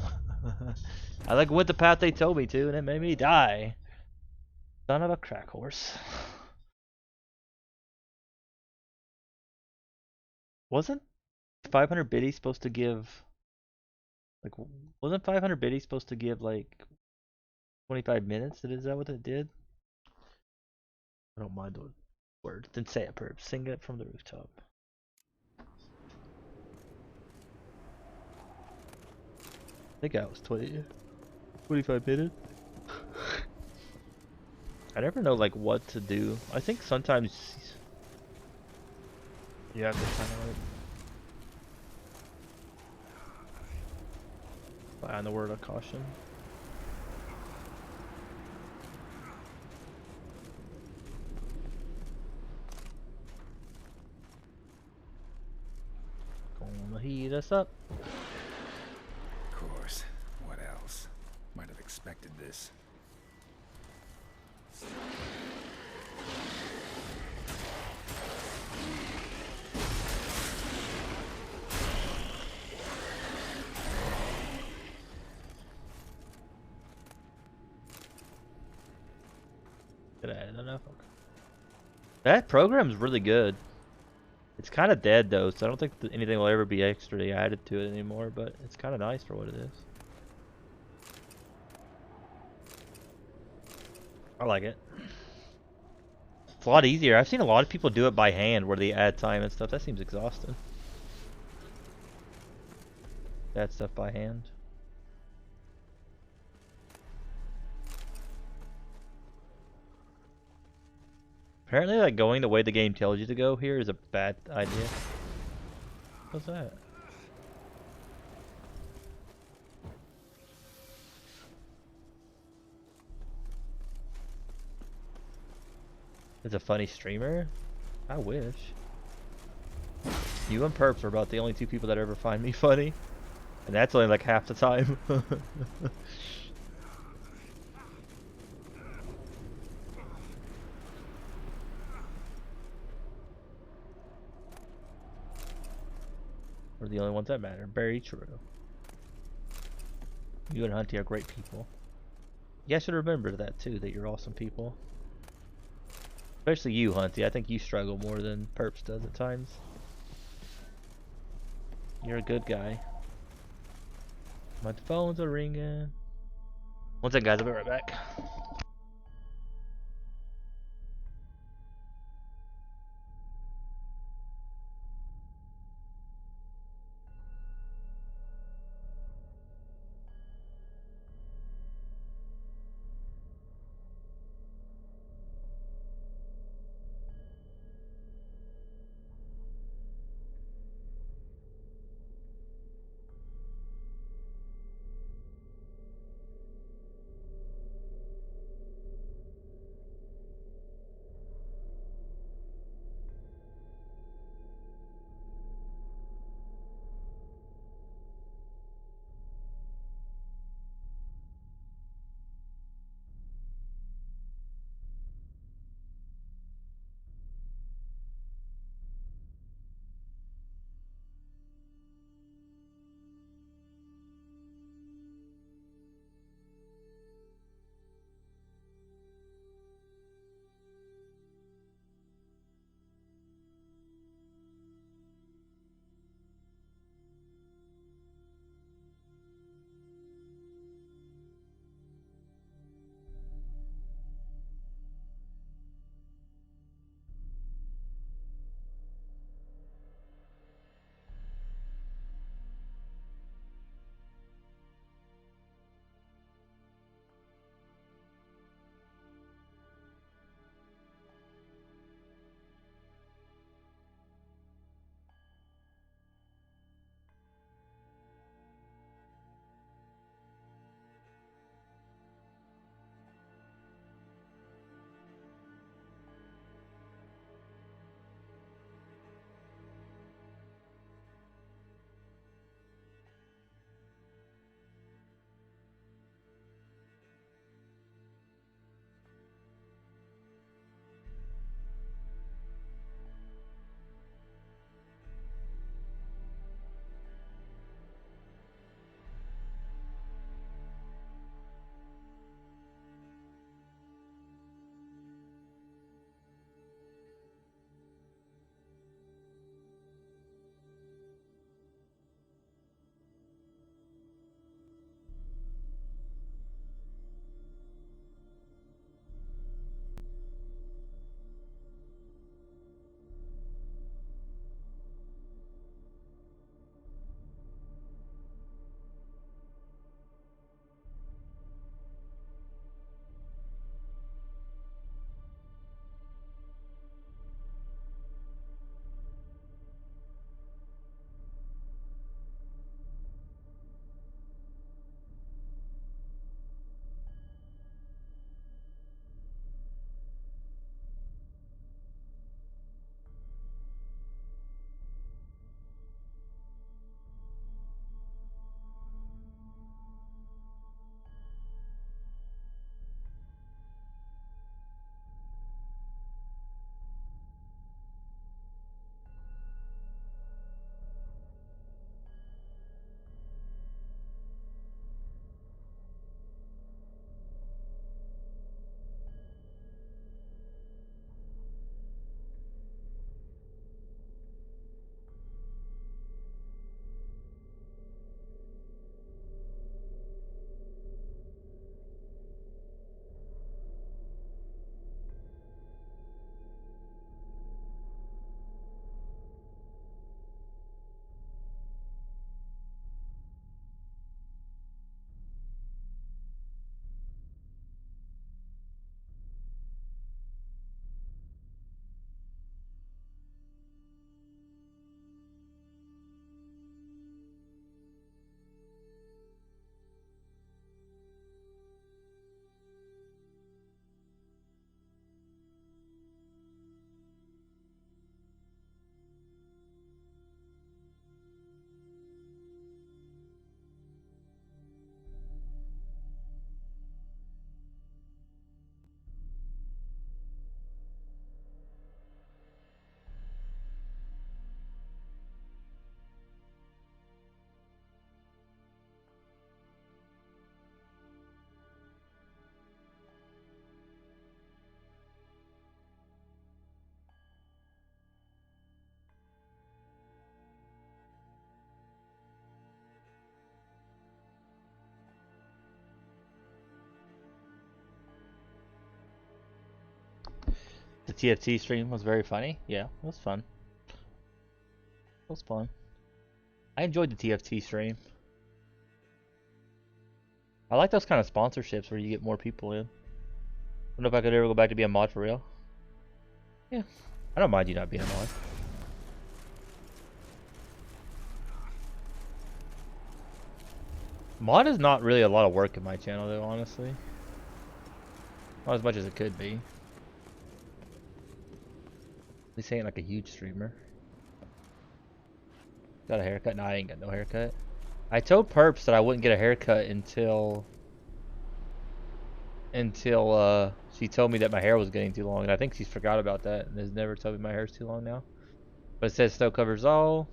I like went the path they told me to, and it made me die. Son of a crack horse. Wasn't 500 biddies supposed to give... Like, wasn't 500 biddies supposed to give, like, 25 minutes? Is that what it did? I don't mind the word. Then say it, perp. Sing it from the rooftop. I think that was 25 minutes. I never know, like, what to do. I think sometimes you have to kind of, like, find the word of caution. Gonna heat us up. Of course. What else? Might have expected this. Did I add enough? Okay. That program's really good. It's kind of dead though, so I don't think anything will ever be extra added to it anymore, but it's kind of nice for what it is. I like it. It's a lot easier. I've seen a lot of people do it by hand where they add time and stuff. That seems exhausting. Add stuff by hand. Apparently, like, going the way the game tells you to go here is a bad idea. What's that? It's a funny streamer? I wish. You and Perps are about the only two people that ever find me funny. And that's only like half the time. We're the only ones that matter. Very true. You and Hunty are great people. You guys should remember that too, that you're awesome people. Especially you, Hunty. I think you struggle more than Perps does at times. You're a good guy. My phones are ringing. One second, guys. I'll be right back. TFT stream was very funny. Yeah, it was fun. It was fun. I enjoyed the TFT stream. I like those kind of sponsorships where you get more people in. I don't know if I could ever go back to be a mod for real. Yeah, I don't mind you not being a mod. Mod is not really a lot of work in my channel though, honestly. Not as much as it could be. At least I ain't like a huge streamer. Got a haircut? No, I ain't got no haircut. I told Perps that I wouldn't get a haircut until she told me that my hair was getting too long, and I think she's forgot about that and has never told me my hair's too long now. But it says snow covers all.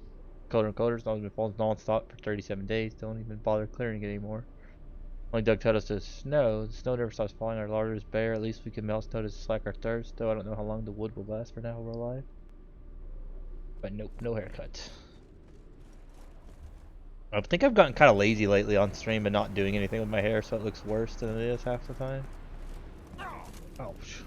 Colder and colder. Snow's been falling non-stop for 37 days. Don't even bother clearing it anymore. Only Doug told us to snow. The snow never stops falling. Our larder is bare. At least we can melt snow to slack our thirst. Though I don't know how long the wood will last for now we're alive. But nope, no haircut. I think I've gotten kind of lazy lately on stream and not doing anything with my hair, so it looks worse than it is half the time. Ouch.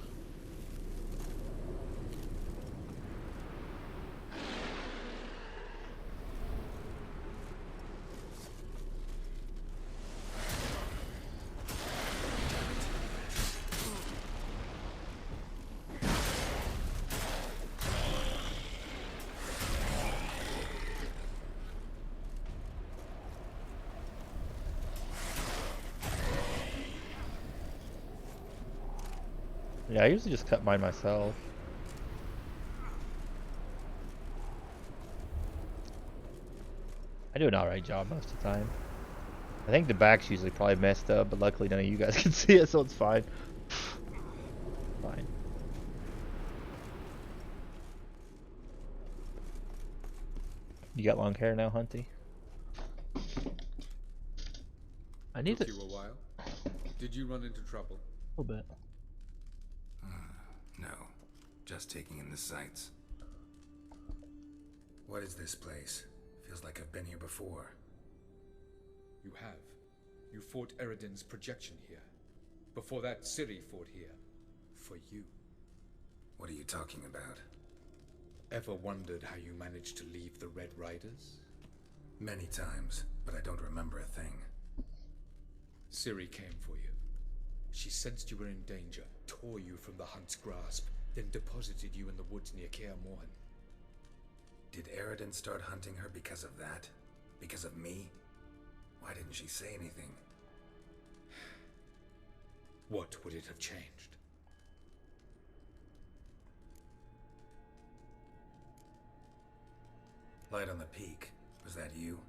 Yeah, I usually just cut mine myself. I do an alright job most of the time. I think the back's usually probably messed up, but luckily none of you guys can see it, so it's fine. Fine. You got long hair now, Hunty? I need Took to... you a while? Did you run into trouble? A little bit. No, just taking in the sights. What is this place? Feels like I've been here before. You have. You fought Eredin's projection here. Before that, Ciri fought here. For you. What are you talking about? Ever wondered how you managed to leave the Red Riders? Many times, but I don't remember a thing. Ciri came for you. She sensed you were in danger, tore you from the Hunt's grasp, then deposited you in the woods near Kaer Morhen. Did Eredin start hunting her because of that? Because of me? Why didn't she say anything? What would it have changed? Light on the peak. Was that you?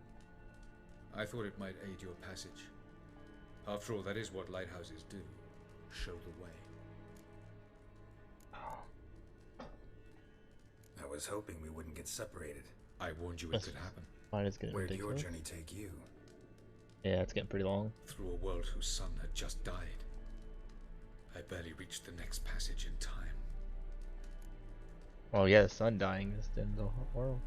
I thought it might aid your passage. After all, that is what lighthouses do. Show the way. I was hoping we wouldn't get separated. I warned you it could happen. Mine is getting Where'd ridiculous. your journey take you? Yeah, it's getting pretty long. Through a world whose sun had just died. I barely reached the next passage in time. Oh yeah, the sun dying is the end of the world.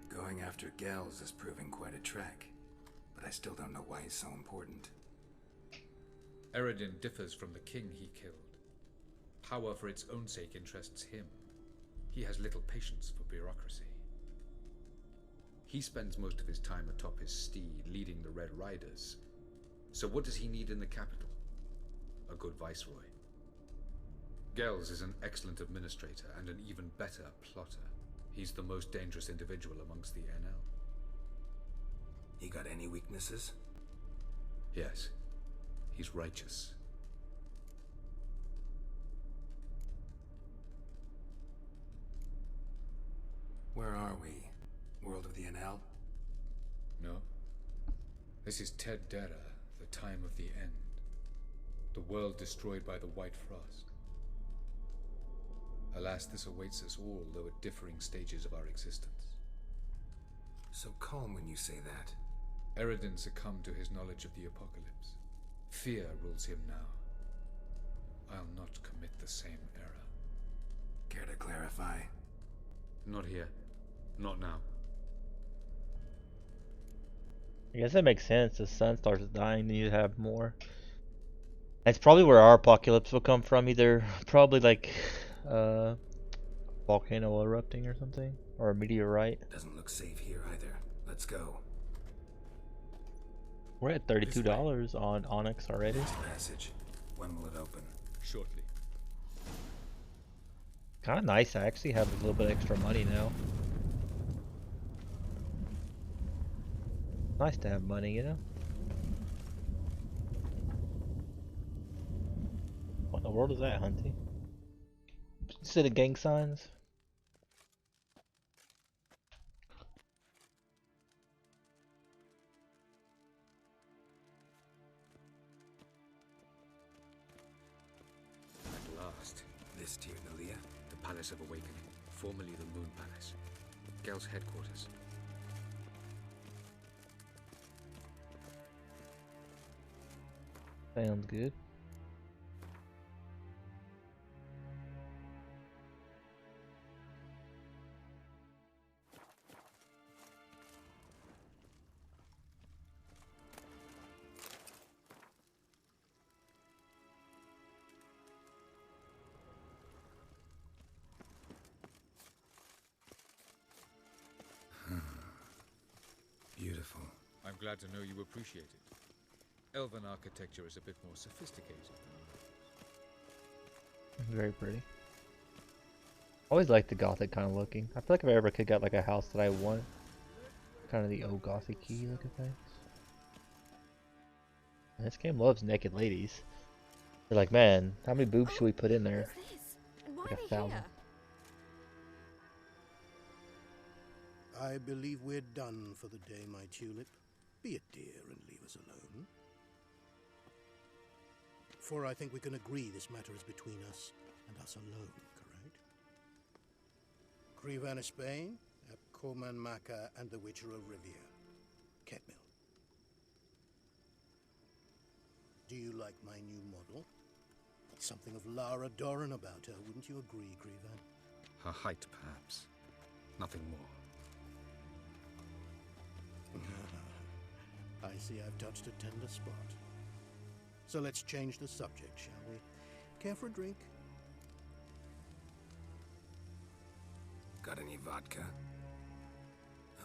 Going after Gels is proving quite a trek, but I still don't know why he's so important. Eredin differs from the king he killed. Power for its own sake interests him. He has little patience for bureaucracy. He spends most of his time atop his steed, leading the Red Riders. So what does he need in the capital? A good viceroy. Gels is an excellent administrator and an even better plotter. He's the most dangerous individual amongst the NL. He got any weaknesses? Yes. He's righteous. Where are we? World of the NL? No. This is Ted Dera, the time of the end. The world destroyed by the White Frost. Alas, this awaits us all, though at differing stages of our existence. So calm when you say that. Eredin succumbed to his knowledge of the apocalypse. Fear rules him now. I'll not commit the same error. Care to clarify? Not here. Not now. I guess that makes sense. The sun starts dying, then you have more That's probably where our apocalypse will come from. Either probably like volcano erupting or something, or a meteorite. Doesn't look safe here either. Let's go. We're at $32 on Onyx already. Passage. When will it open? Shortly. Kind of nice. I actually have a little bit extra money now. Nice to have money, you know? What in the world is that, Hunty? Instead of gang signs? At last. This Tyr Nalia? The Palace of Awakening, formerly the Moon Palace. Gel's headquarters. Sounds good. Beautiful. I'm glad to know you appreciate it. Elven architecture is a bit more sophisticated than Very pretty. Always liked the gothic kind of looking. I feel like if I ever could get like a house that I want, kind of the old gothic-y looking things. And this game loves naked ladies. They're like, man, how many boobs should we put in there? Like 1,000. I believe we're done for the day, my tulip. Be a dear and leave us alone. For I think we can agree this matter is between us and us alone, correct? Crevan of Spain, Coman Maka, and the Witcher of Rivia. Ketmil. Do you like my new model? Something of Lara Doran about her, wouldn't you agree, Crevan? her height, perhaps. Nothing more. I see I've touched a tender spot. So let's change the subject, shall we? Care for a drink? Got any vodka?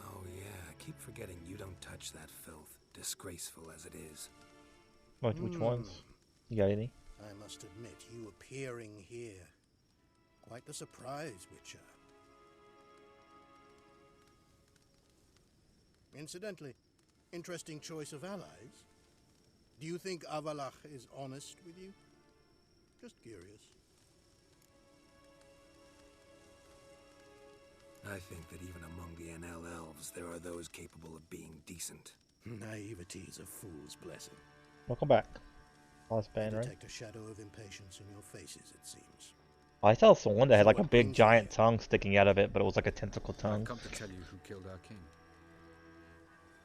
Oh yeah, I keep forgetting you don't touch that filth, disgraceful as it is. Which ones? You got any? I must admit, you appearing here. Quite the surprise, Witcher. Incidentally, interesting choice of allies. Do you think Avalach is honest with you? Just curious. I think that even among the NL elves, there are those capable of being decent. Naivety is a fool's blessing. Welcome back. Lost band, I right? detect a shadow of impatience in your faces, it seems. I saw someone that had like a big giant tongue sticking out of it, but it was like a tentacle tongue. I've come to tell you who killed our king.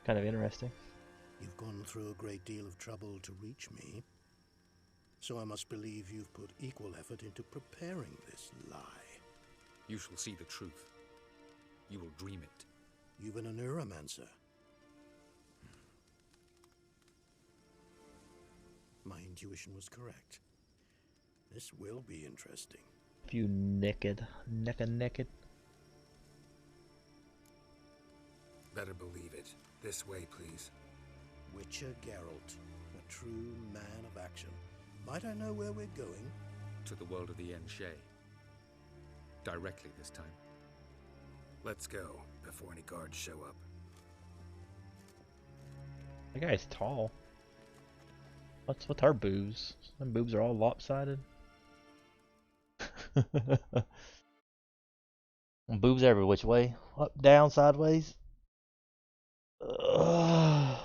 Kind of interesting. You've gone through a great deal of trouble to reach me, so I must believe you've put equal effort into preparing this lie. You shall see the truth. You will dream it. You've been a neuromancer. My intuition was correct. This will be interesting. If you naked. Better believe it. This way, please. Witcher Geralt, a true man of action. Might I know where we're going? To the world of the Enshe. Directly this time. Let's go, before any guards show up. That guy's tall. What's with our boobs? Them boobs are all lopsided. Boobs every which way. Up, down, sideways. Ugh.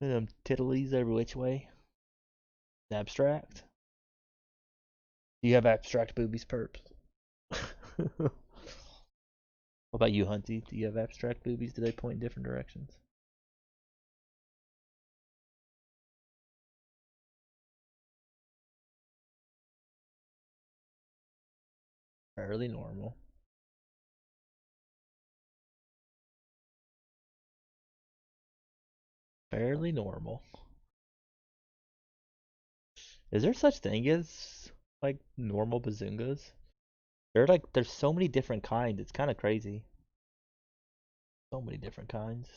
And them tiddlies every which way. Abstract. Do you have abstract boobies, perps? What about you, Hunty? Do you have abstract boobies? Do they point in different directions? Fairly normal. Fairly normal. Is there such thing as like normal Bazoongas? There's so many different kinds. It's kind of crazy. So many different kinds.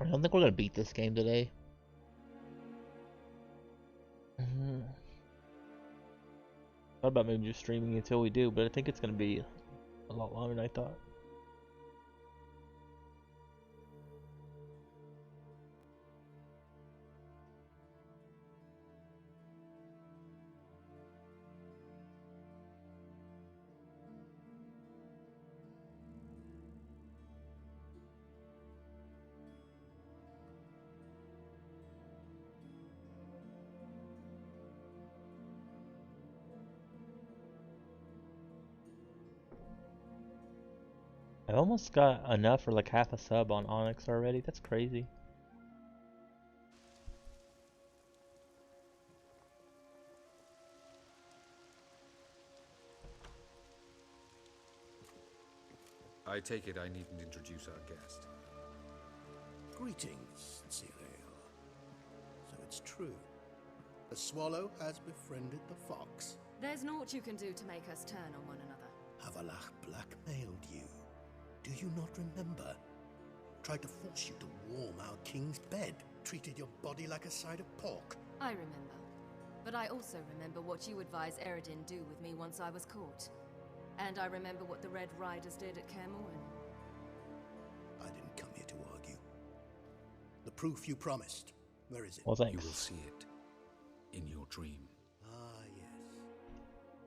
I don't think we're gonna beat this game today. Thought about maybe just streaming until we do, but I think it's gonna be a lot longer than I thought. I almost got enough for like half a sub on Onyx already. That's crazy. I take it I needn't introduce our guest. Greetings, Cyril. So it's true. The swallow has befriended the fox. There's naught you can do to make us turn on one another. Avallac'h blackmailed you. Do you not remember? Tried to force you to warm our king's bed. Treated your body like a side of pork. I remember. But I also remember what you advised Eredin do with me once I was caught. And I remember what the Red Riders did at Kaer Morhen. I didn't come here to argue. The proof you promised. Where is it? Well, thanks. You will see it in your dream. Ah, yes.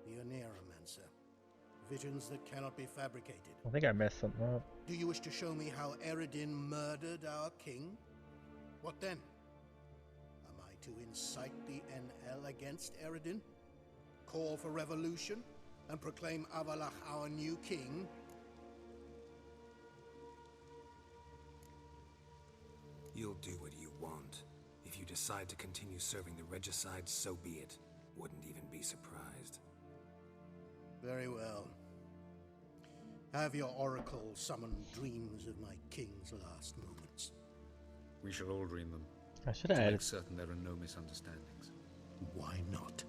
The Oneromancer. Visions that cannot be fabricated. I think I messed something up. Do you wish to show me how Eredin murdered our king? What then? Am I to incite the NL against Eredin? Call for revolution? And proclaim Avallac'h our new king? You'll do what you want. If you decide to continue serving the regicide, so be it. Wouldn't even be surprised. Very well. Have your oracle summon dreams of my king's last moments. We shall all dream them. I should have to added. make certain there are no misunderstandings. Why not?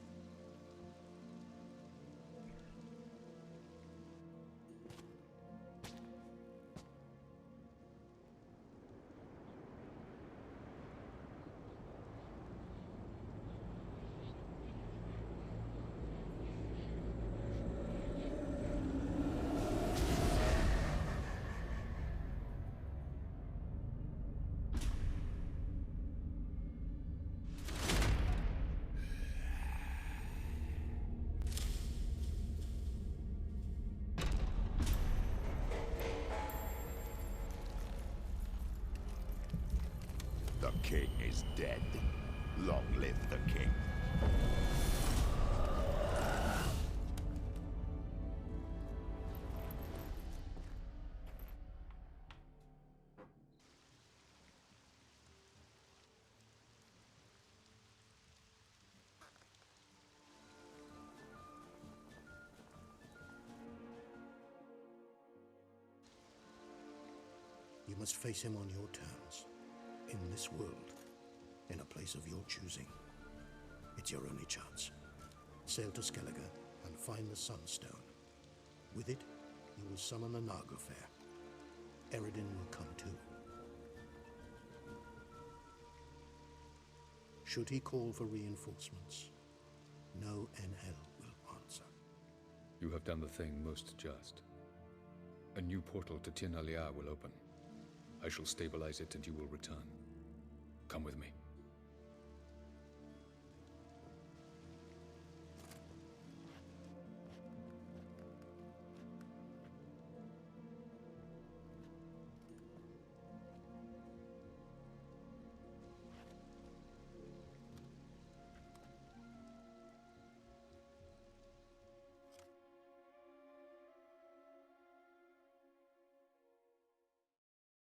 The king is dead. Long live the king. You must face him on your terms. In this world, in a place of your choosing. It's your only chance. Sail to Skellige and find the Sunstone. With it, you will summon the Naglfar. Eredin will come too. Should he call for reinforcements, no NL will answer. You have done the thing most just. A new portal to Tir na Liar will open. I shall stabilize it and you will return. Come with me.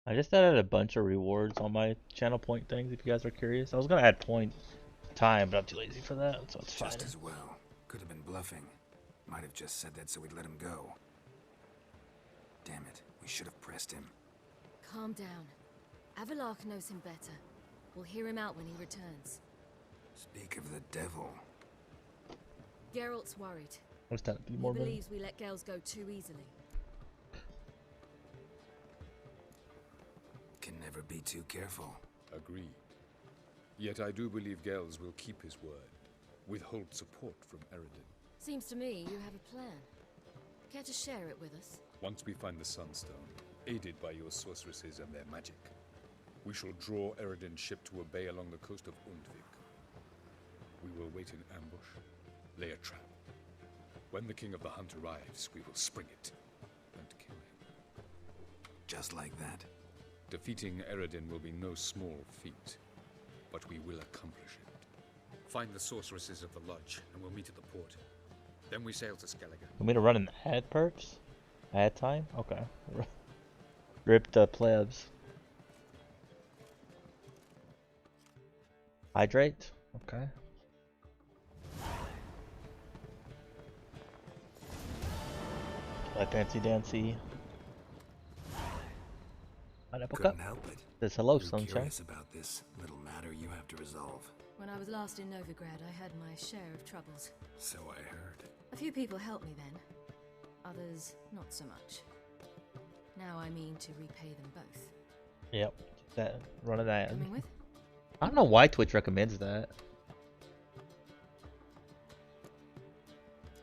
I just added a bunch of rewards on my channel point things if you guys are curious. I was gonna add point time, but I'm too lazy for that, so it's fine. Just as well. Could have been bluffing. Might have just said that so we'd let him go. Damn it, we should have pressed him. Calm down. Avalok knows him better. We'll hear him out when he returns. Speak of the devil. Geralt's worried. What's that? He More believes we let Gels go too easily. Can never be too careful. Agreed. Yet I do believe Gels will keep his word. Withhold support from Eredin. Seems to me you have a plan. Care to share it with us? Once we find the Sunstone, aided by your sorceresses and their magic, we shall draw Eredin's ship to a bay along the coast of Undvik. We will wait in ambush, lay a trap. When the King of the Hunt arrives, we will spring it and kill him. Just like that. Defeating Eredin will be no small feat, but we will accomplish it. Find the sorceresses of the lodge, and we'll meet at the port. Then we sail to Skellige. Want me to run an ad perps? Ad time? Okay. Rip the plebs. Hydrate? Okay. Like fancy dancy. Pineapple cup. Couldn't help it. Says hello, You're sunshine. curious about this little matter you have to resolve. When I was last in Novigrad, I had my share of troubles. So I heard. A few people helped me then. Others, not so much. Now I mean to repay them both. Yep. That run an ad. Coming with? I don't know why Twitch recommends that.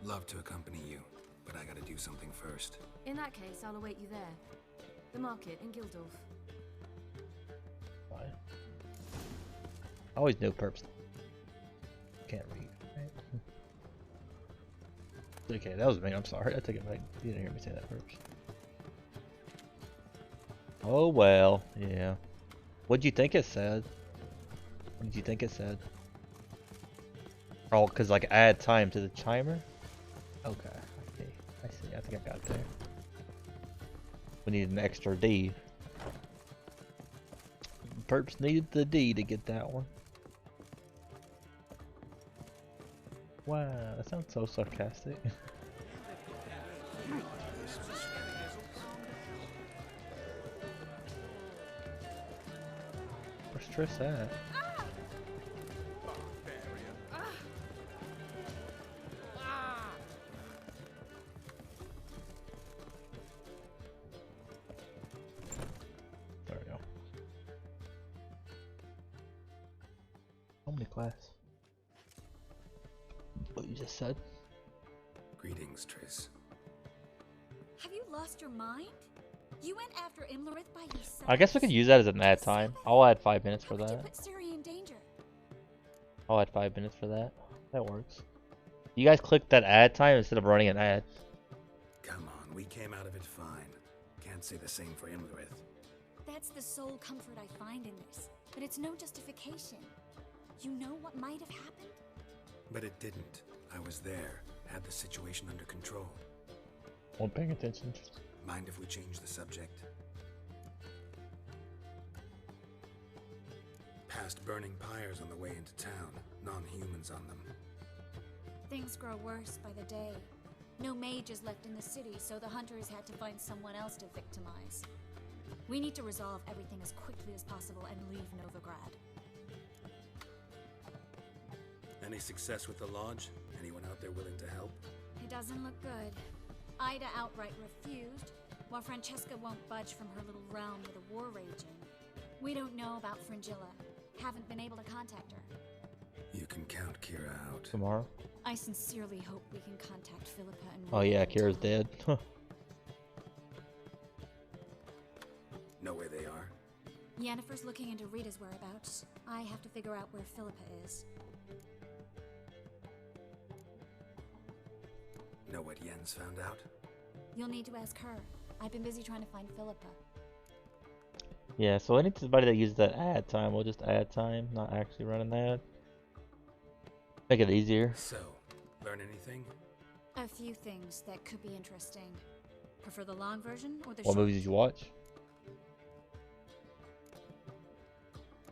Love to accompany you, but I gotta do something first. In that case, I'll await you there. The market in Gildorf. Fine. I always knew perps. Can't read. Okay, that was me. I'm sorry. I take it back. You didn't hear me say that perps. Oh well, yeah. What'd you think it said? What did you think it said? Oh, cause like add time to the timer. Okay, I see. I think I got it there. We need an extra D. Perps needed the D to get that one. Wow, that sounds so sarcastic. Where's Triss at? There we go. How many class? What you just said? Greetings, Triss. Have you lost your mind? You went after Imlerith by yourself. I guess we could use that as an ad time. I'll add 5 minutes for How could you that. put Ciri in danger? I'll add 5 minutes for that. That works. You guys click that ad time instead of running an ad. Come on, we came out of it fine. Can't say the same for Imlerith. That's the sole comfort I find in this. But it's no justification. You know what might have happened? But it didn't. I was there, had the situation under control. Wasn't paying attention. Mind if we change the subject? Past burning pyres on the way into town, non-humans on them. Things grow worse by the day. No mages left in the city, so the hunters had to find someone else to victimize. We need to resolve everything as quickly as possible and leave Novigrad. Any success with the lodge? Anyone out there willing to help? It doesn't look good. Ida outright refused, while Francesca won't budge from her little realm with a war raging. We don't know about Fringilla. Haven't been able to contact her. You can count Kira out. Tomorrow? I sincerely hope we can contact Philippa and Oh yeah, Kira's dead. Know where they are? Yennefer's looking into Rita's whereabouts. I have to figure out where Philippa is. Know what Jens found out? You'll need to ask her. I've been busy trying to find Philippa. Yeah, so anybody that uses that ad time will just add time, not actually run an ad. Make it easier. So, learn anything? A few things that could be interesting. Prefer the long version or the What short? movies did you watch?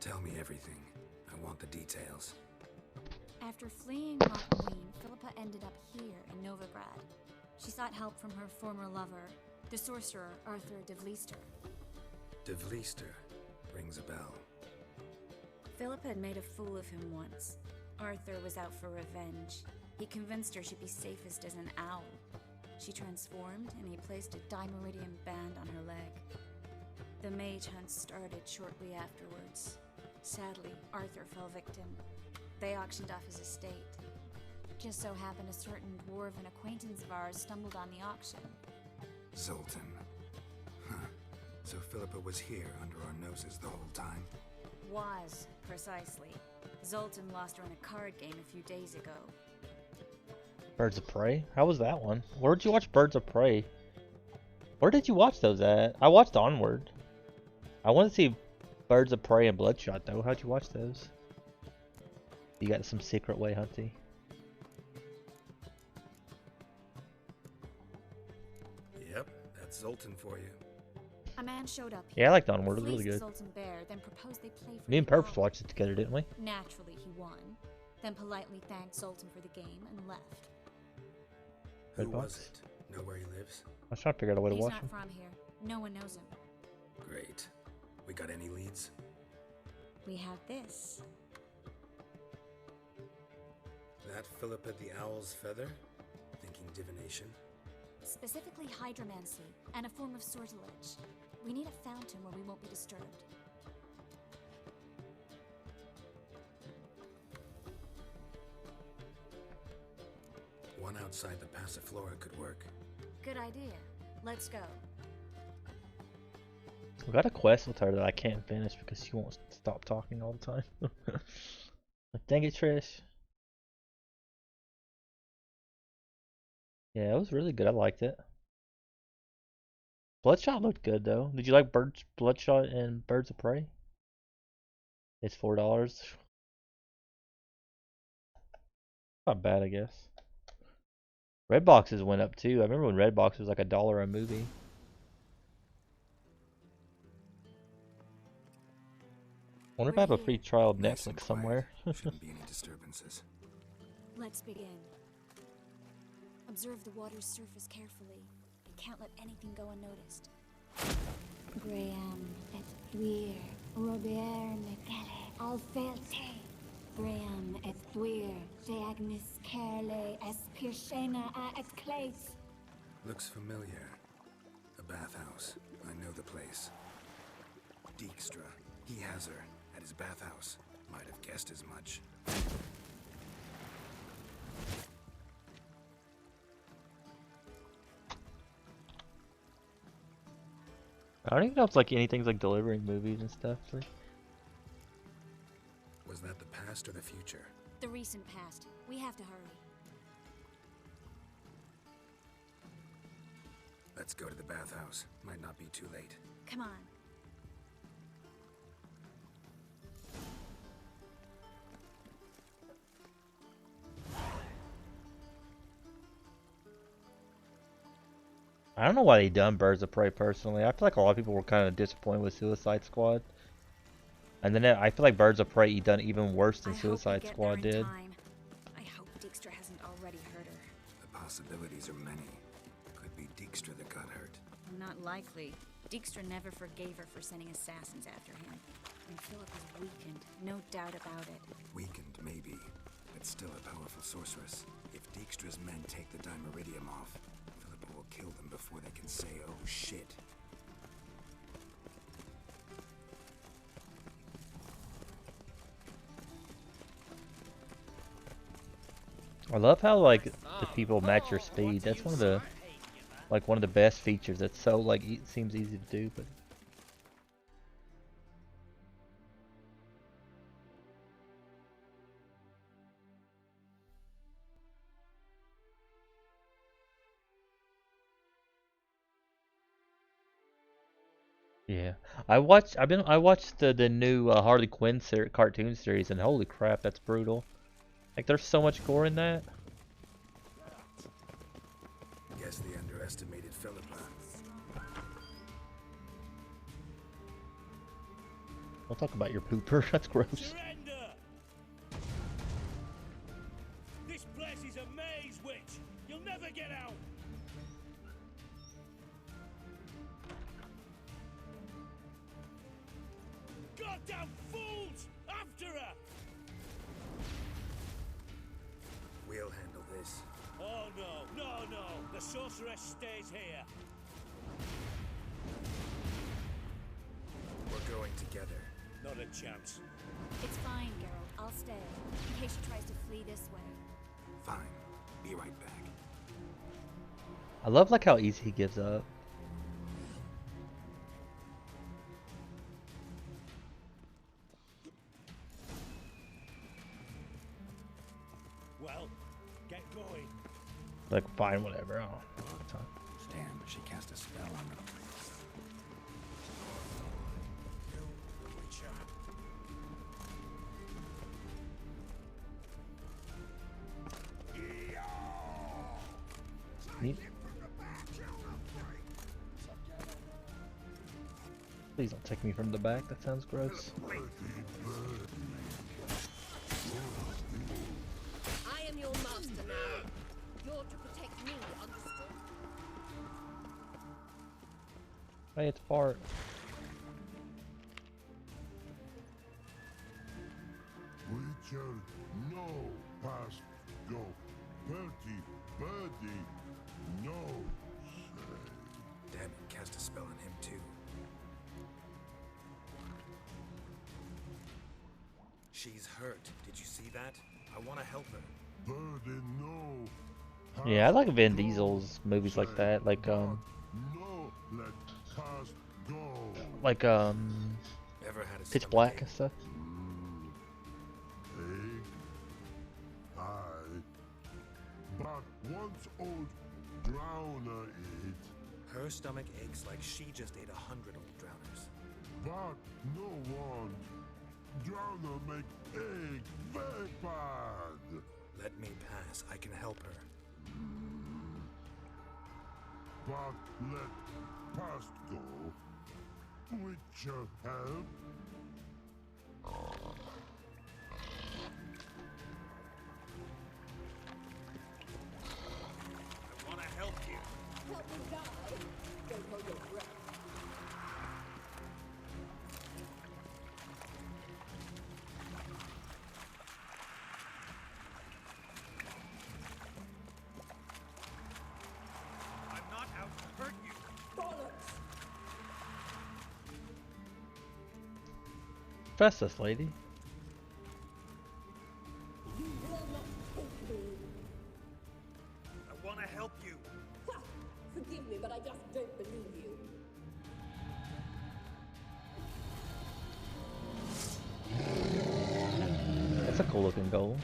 Tell me everything. I want the details. After fleeing Lochween, Philippa ended up here in Novigrad. She sought help from her former lover, the sorcerer Arthur de Vlister. De Vlister rings a bell. Philippa had made a fool of him once. Arthur was out for revenge. He convinced her she'd be safest as an owl. She transformed, and he placed a Dimeridium band on her leg. The mage hunt started shortly afterwards. Sadly, Arthur fell victim. They auctioned off his estate. Just so happened a certain dwarven acquaintance of ours stumbled on the auction. Zoltan. Huh. So Philippa was here under our noses the whole time? Was, precisely. Zoltan lost her in a card game a few days ago. Birds of Prey? How was that one? Where did you watch Birds of Prey? Where did you watch those at? I watched Onward. I want to see Birds of Prey and Bloodshot though. How'd you watch those? You got some secret way, Hunty. Yep, that's Zoltan for you. A man showed up. Yeah, I liked Onward. It was really fleeced good. Zoltan Bear, then proposed they play for Me and the Purpose owl. watched it together, didn't we? Naturally, he won. Then politely thanked Zoltan for the game and left. Who Redbox? was it? Know where he lives? I was trying to figure out a way to He's watch not him. from here. No one knows him. Great. We got any leads? We have this. That Philippa the Owl's feather? Thinking divination? Specifically hydromancy and a form of sortilege. We need a fountain where we won't be disturbed. One outside the Passiflora could work. Good idea. Let's go. We got a quest with her that I can't finish because she won't stop talking all the time. Like, dang it, Trish. Yeah, it was really good. I liked it. Bloodshot looked good though. Did you like Bloodshot and Birds of Prey? It's $4. Not bad, I guess. Redboxes went up too. I remember when Redbox was like $1 a movie. Wonder if I have a free trial of Netflix somewhere. Shouldn't be any disturbances. Let's begin. Observe the water's surface carefully. You can't let anything go unnoticed. Graham et Dwyer, Robert Mekele, Alfelte. Graham et Dwyer, de Agnes Kerle, Espirshena a et Clates. Looks familiar. A bathhouse. I know the place. Dijkstra. He has her at his bathhouse. Might have guessed as much. I don't even know if like anything's like delivering movies and stuff. Like. Was that the past or the future? The recent past. We have to hurry. Let's go to the bathhouse. Might not be too late. Come on. I don't know why they done Birds of Prey personally. I feel like a lot of people were kind of disappointed with Suicide Squad. And then I feel like Birds of Prey done even worse than Suicide Squad did. I hope Dijkstra hasn't already hurt her. The possibilities are many. Could be Dijkstra that got hurt. Not likely. Dijkstra never forgave her for sending assassins after him. And Philip is weakened, no doubt about it. Weakened, maybe, but still a powerful sorceress. If Dijkstra's men take the Dimeridium off, Philippa will kill them before they can say, oh shit. I love how like the people match your speed. That's one of the best features. That's so like it seems easy to do, but yeah. I watched the new Harley Quinn cartoon series, and holy crap, that's brutal. Like there's so much gore in that. Guess they underestimated Philippa. Don't talk about your pooper. That's gross. Surrender! This place is a maze, witch! You'll never get out! Goddamn fools! After her! We'll handle this. Oh no, no, no! The sorceress stays here. We're going together. Not a chance. It's fine, Geralt. I'll stay, in case she tries to flee this way. Fine. Be right back. I love like how easy he gives up. Well, get going. Like, fine, whatever. Oh, it's on. Damn, she cast a spell on me. Neat. Please don't take me from the back. That sounds gross. I am your master now. You're to protect me, understood? Hey, it's Bart. Witcher, no, past go. Bertie, birdie, no, say. Damn it, cast a spell on him too. She's hurt. Did you see that? I want to help her. Birdie, no. Yeah, I like Vin Diesel's movies like that. Like, No, let past go. like, Ever had a Pitch stomach Black ache? and stuff. But once old Drowner ate, Her stomach aches like she just ate 100 old drowners. but no one. Drowner make egg very bad. Let me pass. I can help her. But let past go. Witcher help. I want to help you. Help me die. Don't hold your breath. I'm not out to hurt you. Bollocks! Trust us, lady. You will not take me. I want to help you. Ha! Forgive me, but I just don't believe you. That's a cool looking goal.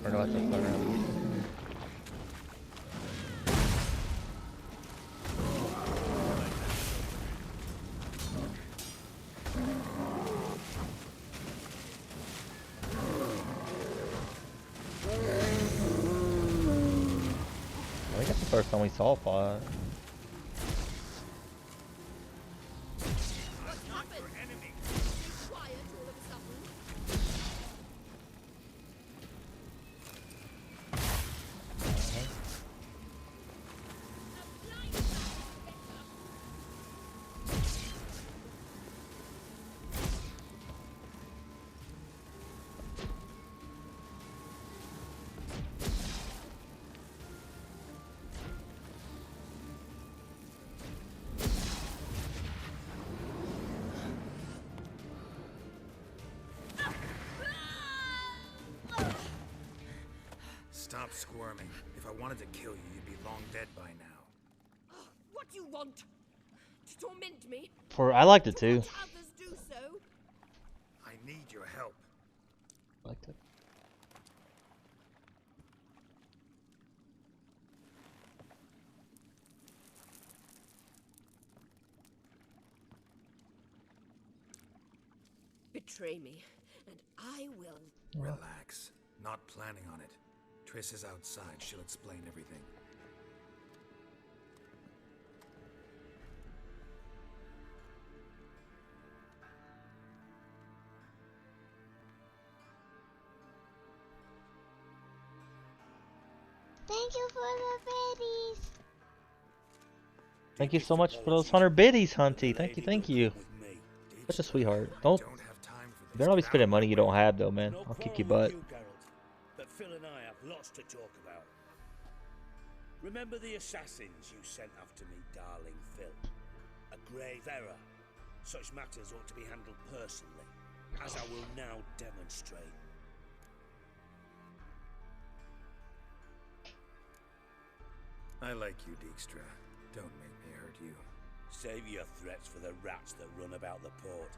Or no, that's a fire. I think that's the first time we saw a fire. What's happened? Be quiet all of a sudden. Stop squirming. If I wanted to kill you, you'd be long dead by now. What do you want? To torment me? I liked it too. Watch others do so? I need your help. Liked it. Betray me, and I will. Relax. Not planning on it. Triss is outside. She'll explain everything. Thank you for the biddies. Thank you so much for those 100 biddies, Hunty. Thank you, thank you. Such a sweetheart. Don't. You better not be spending money you don't have, though, man. I'll kick your butt. But Phil and I have lots to talk about. Remember the assassins you sent after me, darling Phil? A grave error. Such matters ought to be handled personally, as I will now demonstrate. I like you, Dijkstra. Don't make me hurt you. Save your threats for the rats that run about the port.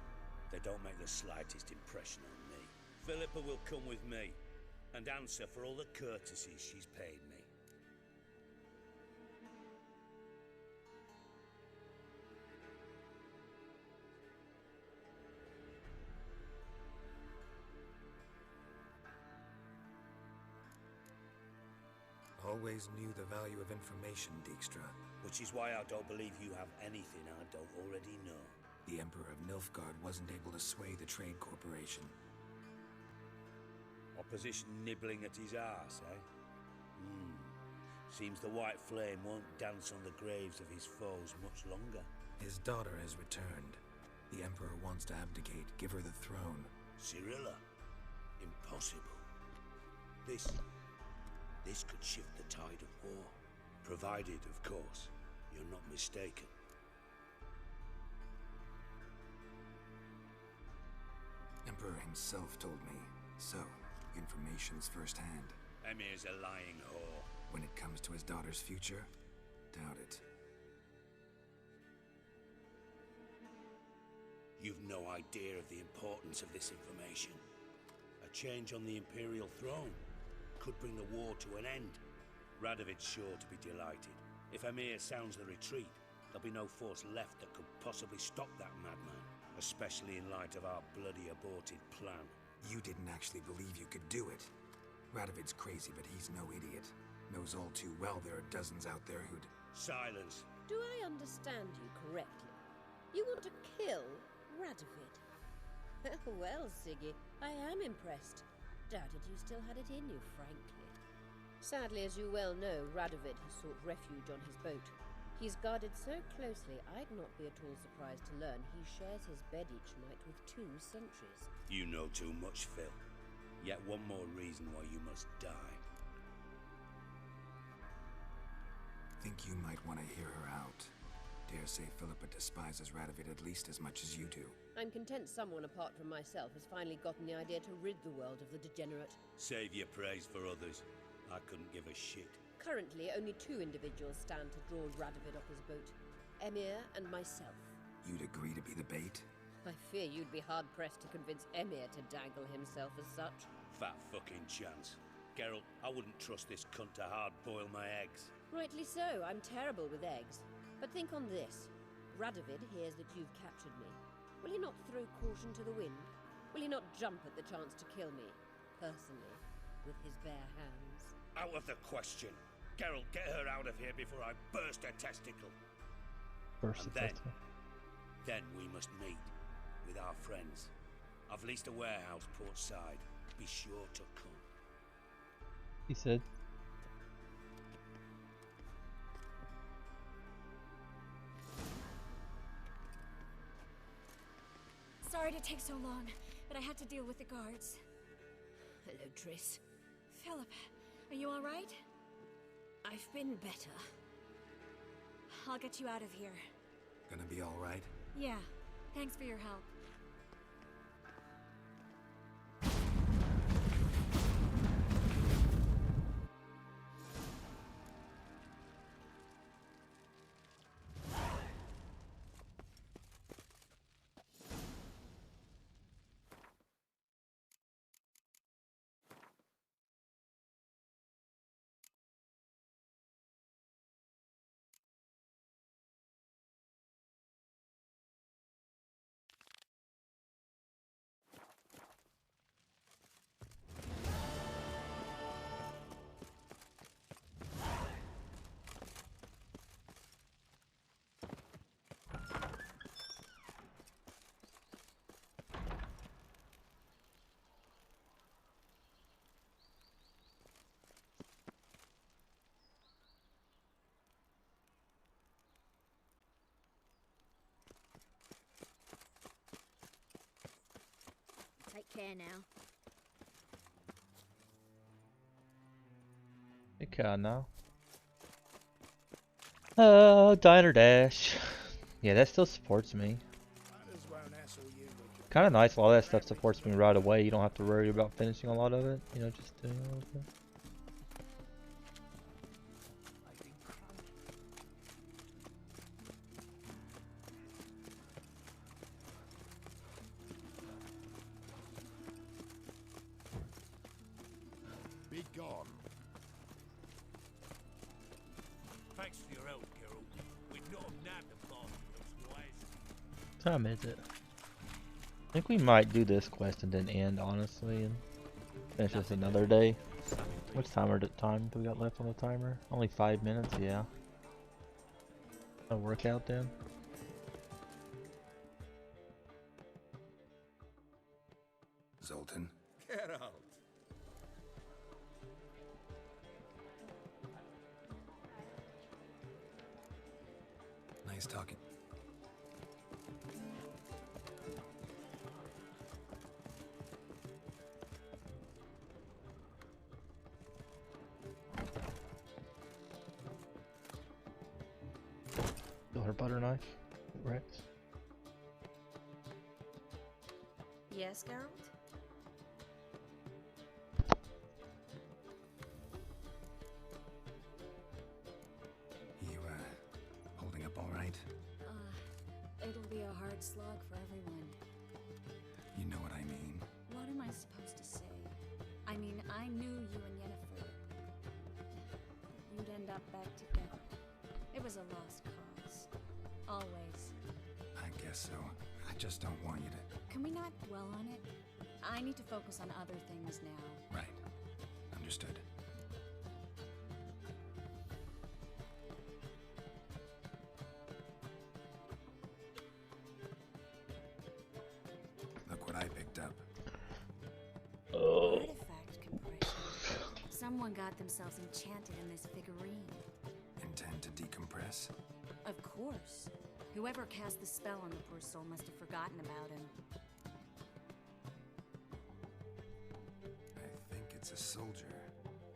They don't make the slightest impression on me. Philippa will come with me and answer for all the courtesies she's paid me. Always knew the value of information, Dijkstra. Which is why I don't believe you have anything I don't already know. The Emperor of Nilfgaard wasn't able to sway the Trade Corporation. Opposition nibbling at his arse, eh? Seems the White Flame won't dance on the graves of his foes much longer. His daughter has returned. The Emperor wants to abdicate, give her the throne. Cirilla? Impossible. This could shift the tide of war. Provided, of course, you're not mistaken. Emperor himself told me. So, information's firsthand. Emir's a lying whore. When it comes to his daughter's future, doubt it. You've no idea of the importance of this information. A change on the Imperial throne could bring the war to an end. Radovid's sure to be delighted. If Emir sounds the retreat, there'll be no force left that could possibly stop that madman, especially in light of our bloody aborted plan. You didn't actually believe you could do it. Radovid's crazy, but he's no idiot. Knows all too well there are dozens out there who'd... Silence. Do I understand you correctly? You want to kill Radovid? Well, Siggy, I am impressed. Doubted you still had it in you, frankly. Sadly, as you well know, Radovid has sought refuge on his boat. He's guarded so closely, I'd not be at all surprised to learn he shares his bed each night with 2 sentries. You know too much, Phil. Yet one more reason why you must die. Think you might want to hear her out. Dare say Philippa despises Radovid at least as much as you do. I'm content someone apart from myself has finally gotten the idea to rid the world of the degenerate. Save your praise for others. I couldn't give a shit. Currently, only 2 individuals stand to draw Radovid off his boat. Emir and myself. You'd agree to be the bait? I fear you'd be hard-pressed to convince Emir to dangle himself as such. Fat fucking chance. Geralt, I wouldn't trust this cunt to hard-boil my eggs. Rightly so, I'm terrible with eggs. But think on this. Radovid hears that you've captured me. Will he not throw caution to the wind? Will he not jump at the chance to kill me, personally, with his bare hands? Out of the question. Geralt, get her out of here before I burst a testicle. Burst a testicle. Then we must meet with our friends. I've leased a warehouse portside. Be sure to come. He said. Sorry to take so long, but I had to deal with the guards. Hello, Triss. Philip, are you all right? I've been better. I'll get you out of here. Gonna be all right? Yeah. Thanks for your help. care now. Okay, now. Diner Dash. Yeah, that still supports me. Kind of nice. A lot of that stuff supports me right away. You don't have to worry about finishing a lot of it. You know, just doing a little bit. Be gone. Thanks for your help, Geralt. We'd not have nabbed the bastard elsewise. What time is it? I think we might do this quest and then end, honestly, and finish this another day. What's time do we got left on the timer? Only 5 minutes, yeah. A workout then. Zoltan. Geralt. Nice talking. Her butter knife, Rex. Yes, Geralt? You, holding up all right? It'll be a hard slog for everyone. You know what I mean. What am I supposed to say? I mean, I knew you and Yennefer. You'd end up back together. It was a lost cause. Always. I guess so. I just don't want you to... Can we not dwell on it? I need to focus on other things now. Right. Understood. Look what I picked up. Artifact compression. Someone got themselves enchanted in this figurine. Intend to decompress? Of course. Whoever cast the spell on the poor soul must have forgotten about him. I think it's a soldier.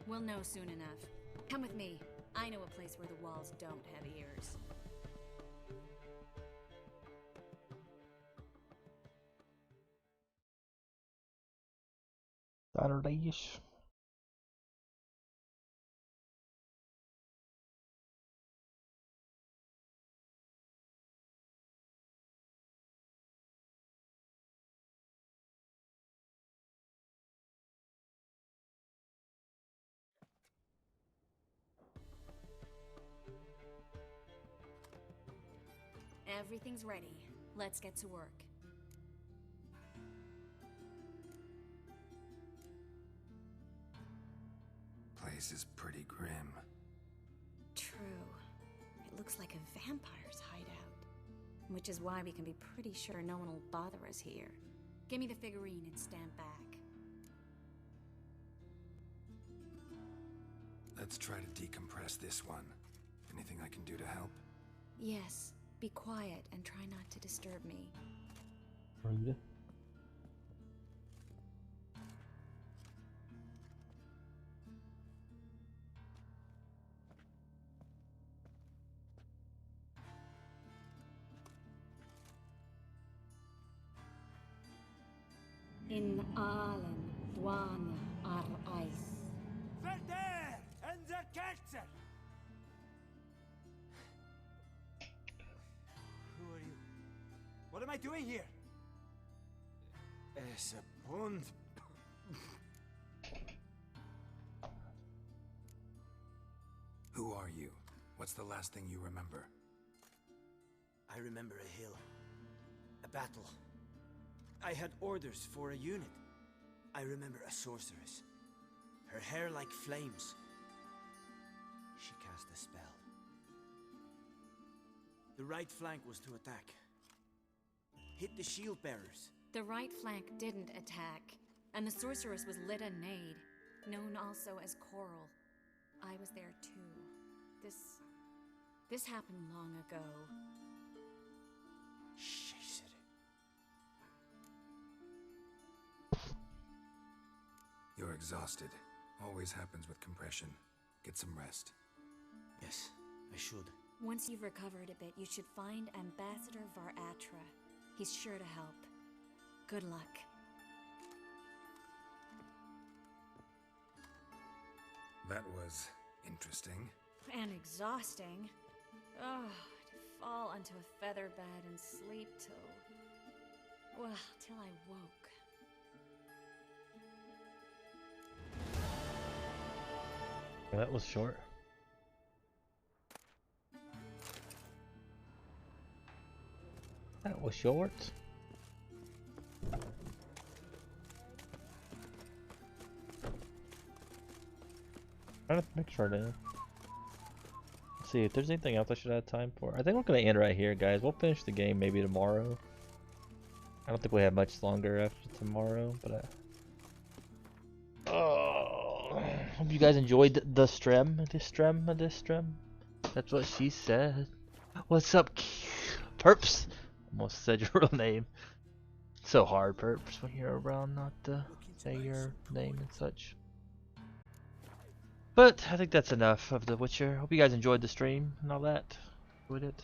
We'll know soon enough. Come with me. I know a place where the walls don't have ears. Saturday-ish. Everything's ready. Let's get to work. Place is pretty grim. True. It looks like a vampire's hideout. Which is why we can be pretty sure no one will bother us here. Give me the figurine and stand back. Let's try to decompress this one. Anything I can do to help? Yes. Be quiet and try not to disturb me. Rude. In Aalen, Dwana, Ar Ice. Verder and the Ketzer! Who are you? What am I doing here? Es a pond. Who are you? What's the last thing you remember? I remember a hill. A battle. I had orders for a unit. I remember a sorceress. Her hair like flames. She cast a spell. The right flank was to attack. Hit the shield bearers. The right flank didn't attack, and the sorceress was Lita Nade, known also as Coral. I was there too. This happened long ago. exhausted. Always happens with compression. Get some rest. Yes, I should. Once you've recovered a bit, you should find Ambassador Var-Atra. He's sure to help. Good luck. That was interesting. And exhausting. Oh, to fall onto a feather bed and sleep till... well, till I woke. That was short. That was short. Trying to make sure to see if there's anything else I should have time for. I think we're gonna end right here, guys. We'll finish the game maybe tomorrow. I don't think we have much longer after tomorrow, but hope you guys enjoyed the stream. That's what she said. What's up, Perps? Almost said your real name. So hard, Perps, when you're around not to say your name and such. But I think that's enough of The Witcher. Hope you guys enjoyed the stream and all that. Enjoyed it.